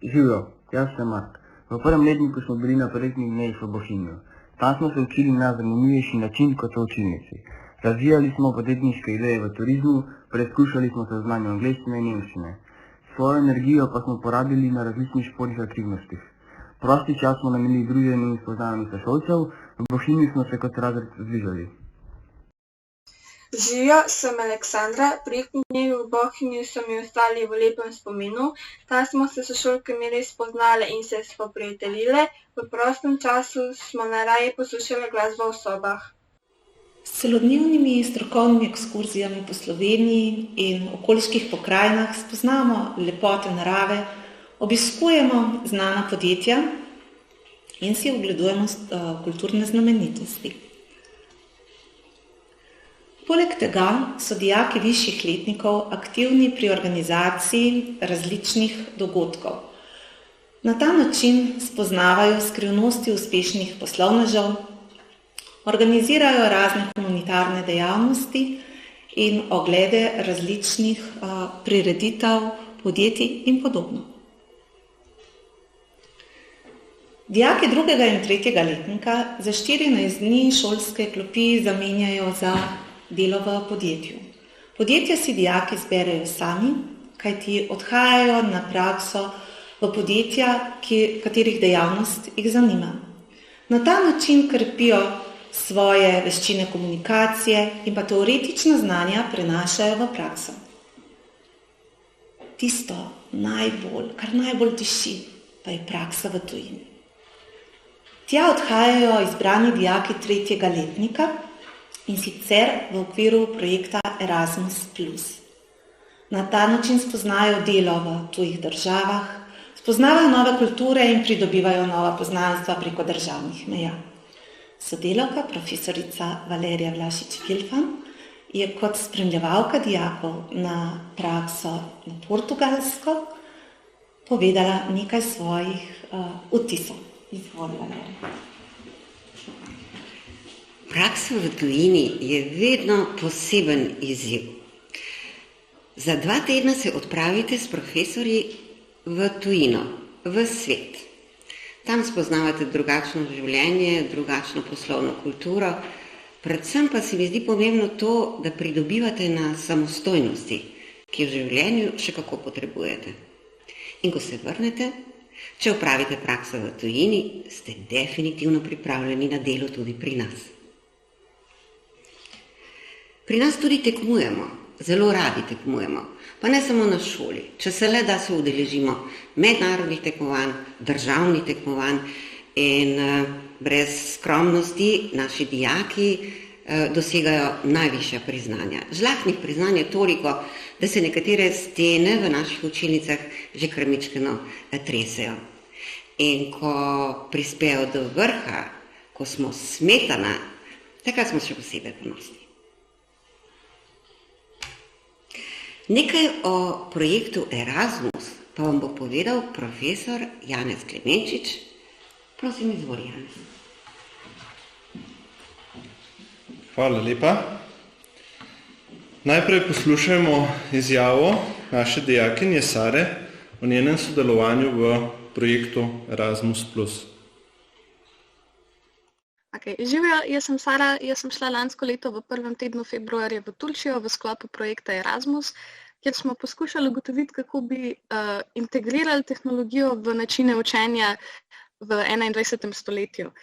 Živijo, jaz sem Mark. V prvem letniku smo bili na projektnih dnevih v Bohinju. Tam smo se učili na zanimivejši način kot v učilnici. Razvijali smo podjetniške ideje v turizmu, preizkušali smo se v znanju angleščine in nemščine. Svojo energijo pa smo porabili na različnih športnih aktivnostih. Prosti čas smo namenili druženju in spoznavanju sošolcev, v Bohinju smo se kot razred zbližali. Živijo, sem Aleksandra. Projektni dnevi v Bohinju so mi ostali v lepem spominu. Tam smo se sošolkami res spoznale in se spoprijateljile. V prostem času smo najraje poslušale glasbo v sobah. S celodnevnimi strokovnimi ekskurzijami po Sloveniji in okoliških pokrajinah spoznamo lepote narave, obiskujemo znana podjetja in si ogledujemo kulturne znamenitosti. Poleg tega so dijaki višjih letnikov aktivni pri organizaciji različnih dogodkov. Na ta način spoznavajo skrivnosti uspešnih poslovnežev, organizirajo razne humanitarne dejavnosti in oglede različnih prireditev, podjetij in podobno. Dijaki 2. in 3. letnika za 14 dni šolske klopi zamenjajo za delo v podjetju. Podjetja si dijaki zberejo sami, kajti odhajajo na prakso v podjetja, katerih dejavnost jih zanima. Na ta način krepijo svoje veščine komunikacije in pa teoretična znanja prenašajo v prakso. Tisto kar najbolj diši, pa je praksa v tujini. Tja odhajajo izbrani dijaki 3. letnika, in sicer v okviru projekta Erasmus+. Na ta način spoznajo delo v tujih državah, spoznavajo nove kulture in pridobivajo nova poznanstva preko državnih meja. Sodelavka, profesorica Valerija Vlašič-Vilfan, je kot spremljevalka dijakov na prakso na Portugalsko povedala nekaj svojih vtisov. Izvoli, Valerija. Praksa v tujini je vedno poseben izziv. Za 2 tedna se odpravite s profesorji v tujino, v svet. Tam spoznavate drugačno življenje, drugačno poslovno kulturo, predvsem pa se mi zdi pomembno to, da pridobivate na samostojnosti, ki v življenju še kako potrebujete. In ko se vrnete, če opravite prakso v tujini, ste definitivno pripravljeni na delo tudi pri nas. Pri nas tudi tekmujemo, zelo radi tekmujemo, pa ne samo na šoli. Če se le da se udeležimo mednarodnih tekmovanj, državnih tekmovanj in brez skromnosti naši dijaki dosegajo najvišja priznanja. Žlahtnih priznanj je toliko, da se nekatere stene v naših učilnicah že kar mičkeno tresejo. In ko prispejo do vrha, ko smo smetana, takrat smo še posebej ponosni. Nekaj o projektu Erasmus pa vam bo povedal profesor Janez Klemenčič. Prosim, izvoli, Janez. Hvala lepa. Najprej poslušajmo izjavo naše dijakinje Sare o njenem sodelovanju v projektu Erasmus+. Živijo, jaz sem Sara, jaz sem šla lansko leto v prvem tednu februarja v Turčijo v sklopu projekta Erasmus, kjer smo poskušali ugotoviti, kako bi integrirali tehnologijo v načine učenja v 21. stoletju.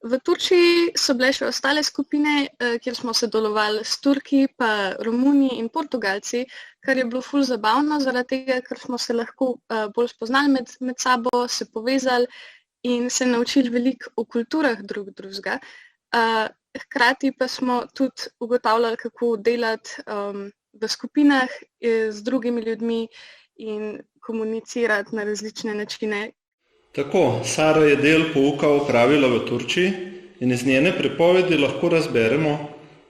V Turčiji so bile še ostale skupine, kjer smo sodelovali s Turki, pa Romuni in Portugalci, kar je bilo ful zabavno, zaradi tega, ker smo se lahko bolj spoznali med sabo, se povezali in se naučili veliko o kulturah drugega. hkrati pa smo tudi ugotavljali, kako delati v skupinah z drugimi ljudmi in komunicirati na različne načine. Tako, Sara je del pouka opravila v Turčiji in iz njene prepovedi lahko razberemo,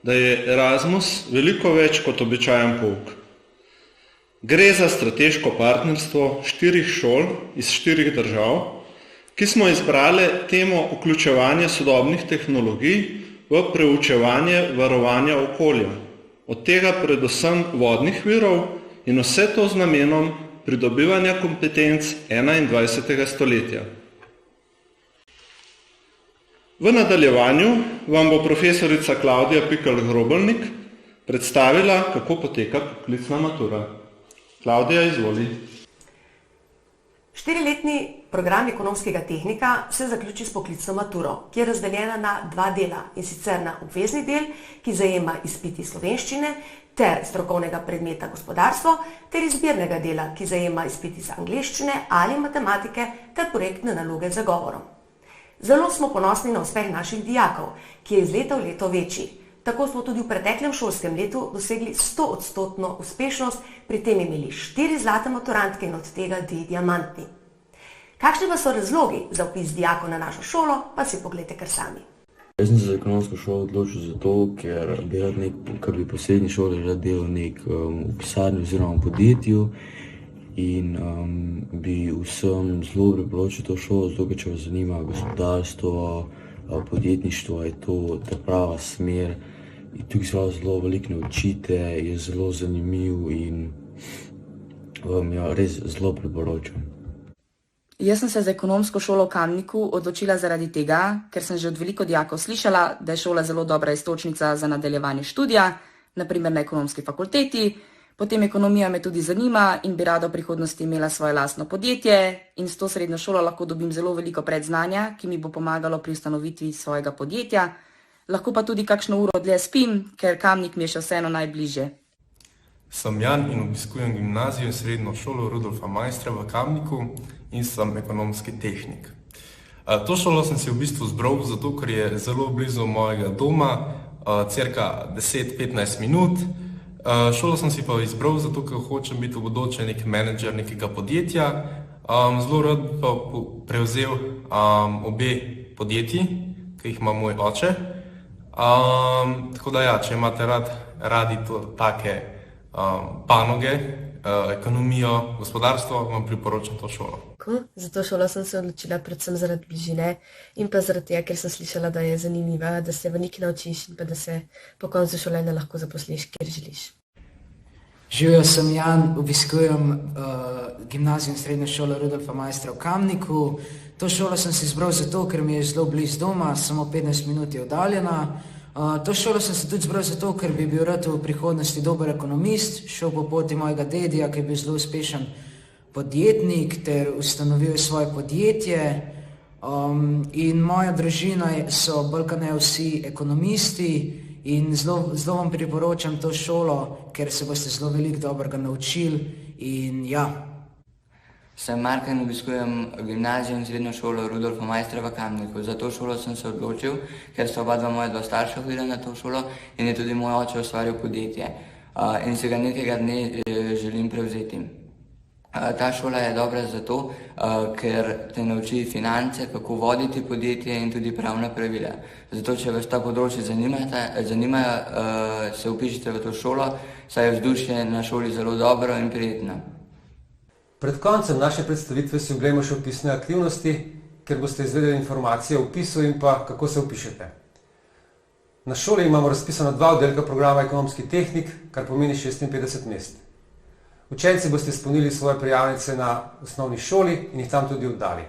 da je Erasmus veliko več kot običajen pouk. Gre za strateško partnerstvo 4 šol iz 4 držav, ki smo izbrali temo vključevanje sodobnih tehnologij v preučevanje varovanja okolja, od tega predvsem vodnih virov in vse to z namenom pridobivanja kompetenc 21. stoletja. V nadaljevanju vam bo profesorica Klavdija Pikl-Grobelnik predstavila, kako poteka poklicna matura. Klavdija, izvoli. 4-letni program ekonomskega tehnika se zaključi s poklicno maturo, ki je razdeljena na 2 dela, in sicer na obvezni del, ki zajema izpiti slovenščine ter strokovnega predmeta gospodarstvo, ter izbirnega dela, ki zajema izpiti iz angleščine ali matematike ter projektne naloge z zagovorom. Zelo smo ponosni na uspeh naših dijakov, ki je iz leta v leto večji. Tako smo tudi v preteklem šolskem letu dosegli 100% uspešnost, pri tem imeli 4 zlate maturantke in od tega 2 diamantni. Kakšni pa so razlogi za vpis dijakov na našo šolo, pa si poglejte kar sami. Jaz sem se za ekonomsko šolo odločil zato, ker bi po srednji šoli rad delal v pisarni oziroma v podjetju in bi vsem zelo priporočil to šolo, zato ker če vas zanima gospodarstvo, podjetništvo, je to ta prava smer. In tukaj se vas zelo veliko naučite, je zelo zanimiv in vam res zelo priporočam. Jaz sem se za ekonomsko šolo v Kamniku odločila zaradi tega, ker sem že od veliko dijakov slišala, da je šola zelo dobra iztočnica za nadaljevanje študija, naprimer na ekonomski fakulteti, potem ekonomija me tudi zanima in bi rada v prihodnosti imela svoje lastno podjetje in s to srednjo šolo lahko dobim zelo veliko predznanja, ki mi bo pomagalo pri ustanovitvi svojega podjetja. Lahko pa tudi kakšno uro dlje spim, ker Kamnik mi je še vseeno najbližje. Sem Jan in obiskujem gimnazijo in srednjo šolo Rudolfa Maistra v Kamniku in sem ekonomski tehnik. To šolo sem si v bistvu izbral zato, ker je zelo blizu mojega doma, cirka 10-15 minut. Šolo sem si pa izbral zato, ker hočem biti v bodoče nek menedžer nekega podjetja. Zelo rad pa prevzel obe podjetji, ki jih ima moj oče. Tako da ja, če imate radi take panoge, ekonomijo, gospodarstvo, vam priporočam to šolo. Za to šolo sem se odločila predvsem zaradi bližine in pa zaradi tega, ker sem slišala, da je zanimiva, da se veliko naučiš in pa da se po koncu šolanja lahko zaposliš, kjer želiš. Živijo, sem Jan, obiskujem gimnazijo in srednjo šolo Rudolfa Maistra v Kamniku. To šolo sem si izbral zato, ker mi je zelo blizu doma, samo 15 minut je oddaljena. To šolo sem se tudi izbral zato, ker bi bil rad v prihodnosti dober ekonomist, šel po poti mojega dedija, ki je bil zelo uspešen podjetnik ter ustanovil svoje podjetje. In moja družina so bolj kot ne vsi ekonomisti in zelo vam priporočam to šolo, ker se boste zelo veliko dobrega naučili in ja. Sem Marko in obiskujem gimnazijo in srednjo šolo Rudolfa Maistra v Kamniku. Za to šolo sem se odločil, ker sta oba moja dva starša hodila na to šolo in je tudi moj oče ustvaril podjetje. In se ga nekega dne želim prevzeti. Ta šola je dobra zato, ker te nauči finance, kako voditi podjetje in tudi pravna pravila. Zato, če vas ta področje zanimajo, se vpišite v to šolo, saj je vzdušje na šoli zelo dobro in prijetno. Pred koncem naše predstavitve si oglejmo še vpisne aktivnosti, ker boste izvedeli informacije o vpisu in pa kako se vpišete. Na šoli imamo razpisano 2 oddelka programa ekonomski tehnik, kar pomeni 56 mest. Učenci boste izpolnili svoje prijavnice na osnovni šoli in jih tam tudi oddali.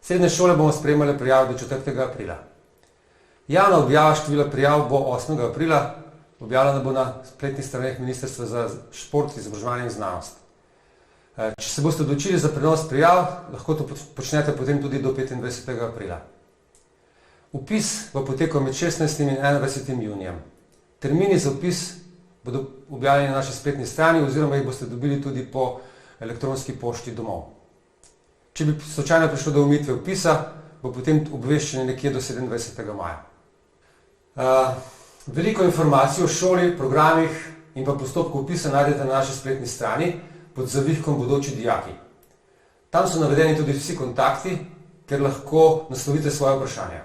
Srednje šole bomo sprejemali prijave do 4. aprila. Javna objava števila prijav bo 8. aprila, objavljena bo na spletnih straneh Ministrstva za šport, izobraževanje in znanost. Če se boste odločili za prenos prijav, lahko to počnete potem tudi do 25. aprila. Vpis bo potekal med 16. in 21. junijem. Termini za vpis bodo objavljeni na naši spletni strani oziroma jih boste dobili tudi po elektronski pošti domov. Če bi slučajno prišlo do omejitve vpisa, bo potem obveščanje nekje do 27. maja. Veliko informacij o šoli, programih in pa postopku vpisa najdete na naši spletni strani pod zavihkom Bodoči dijaki. Tam so navedeni tudi vsi kontakti, kjer lahko naslovite svoje vprašanja.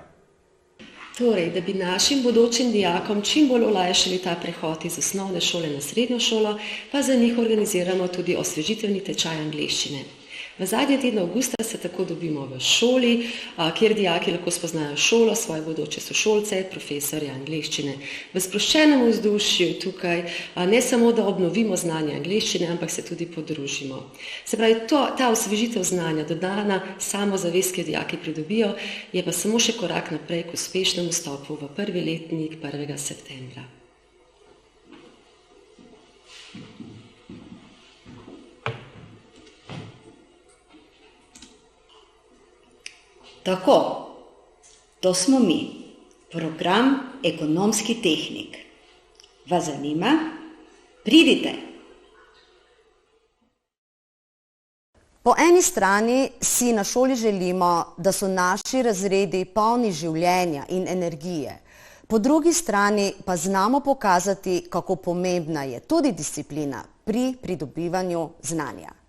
Torej, da bi našim bodočim dijakom čim bolj olajšali ta prehod iz osnovne šole na srednjo šolo, pa za njih organiziramo tudi osvežitveni tečaj angleščine. V zadnji tednu avgusta se tako dobimo v šoli, kjer dijaki lahko spoznajo šolo, svoje bodoče sošolce, profesorje angleščine. V sproščenem vzdušju tukaj ne samo, da obnovimo znanje angleščine, ampak se tudi podružimo. Se pravi, ta osvežitev znanja, dodana samozavest, ki jo dijaki pridobijo, je pa samo še korak naprej k uspešnemu vstopu v prvi letnik 1. septembra. Tako, to smo mi, program Ekonomski tehnik. Vas zanima? Pridite! Po eni strani si na šoli želimo, da so naši razredi polni življenja in energije. Po drugi strani pa znamo pokazati, kako pomembna je tudi disciplina pri pridobivanju znanja.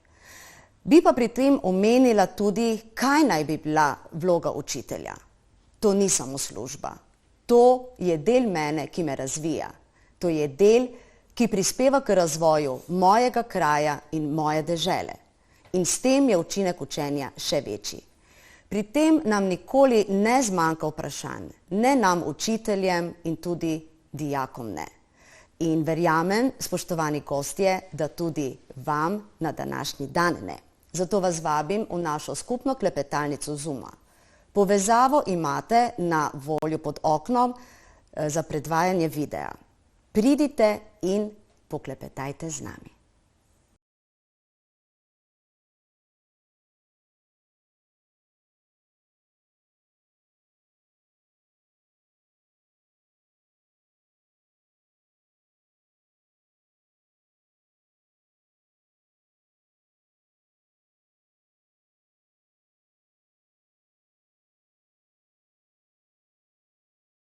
Bi pa pri tem omenila tudi, kaj naj bi bila vloga učitelja. To ni samo služba. To je del mene, ki me razvija. To je del, ki prispeva k razvoju mojega kraja in moje dežele. In s tem je učinek učenja še večji. Pri tem nam nikoli ne zmanjka vprašanj, ne nam učiteljem in tudi dijakom ne. In verjamem, spoštovani gostje, da tudi vam na današnji dan ne. Zato vas vabim v našo skupno klepetalnico Zooma. Povezavo imate na voljo pod oknom za predvajanje videa. Pridite in poklepetajte z nami.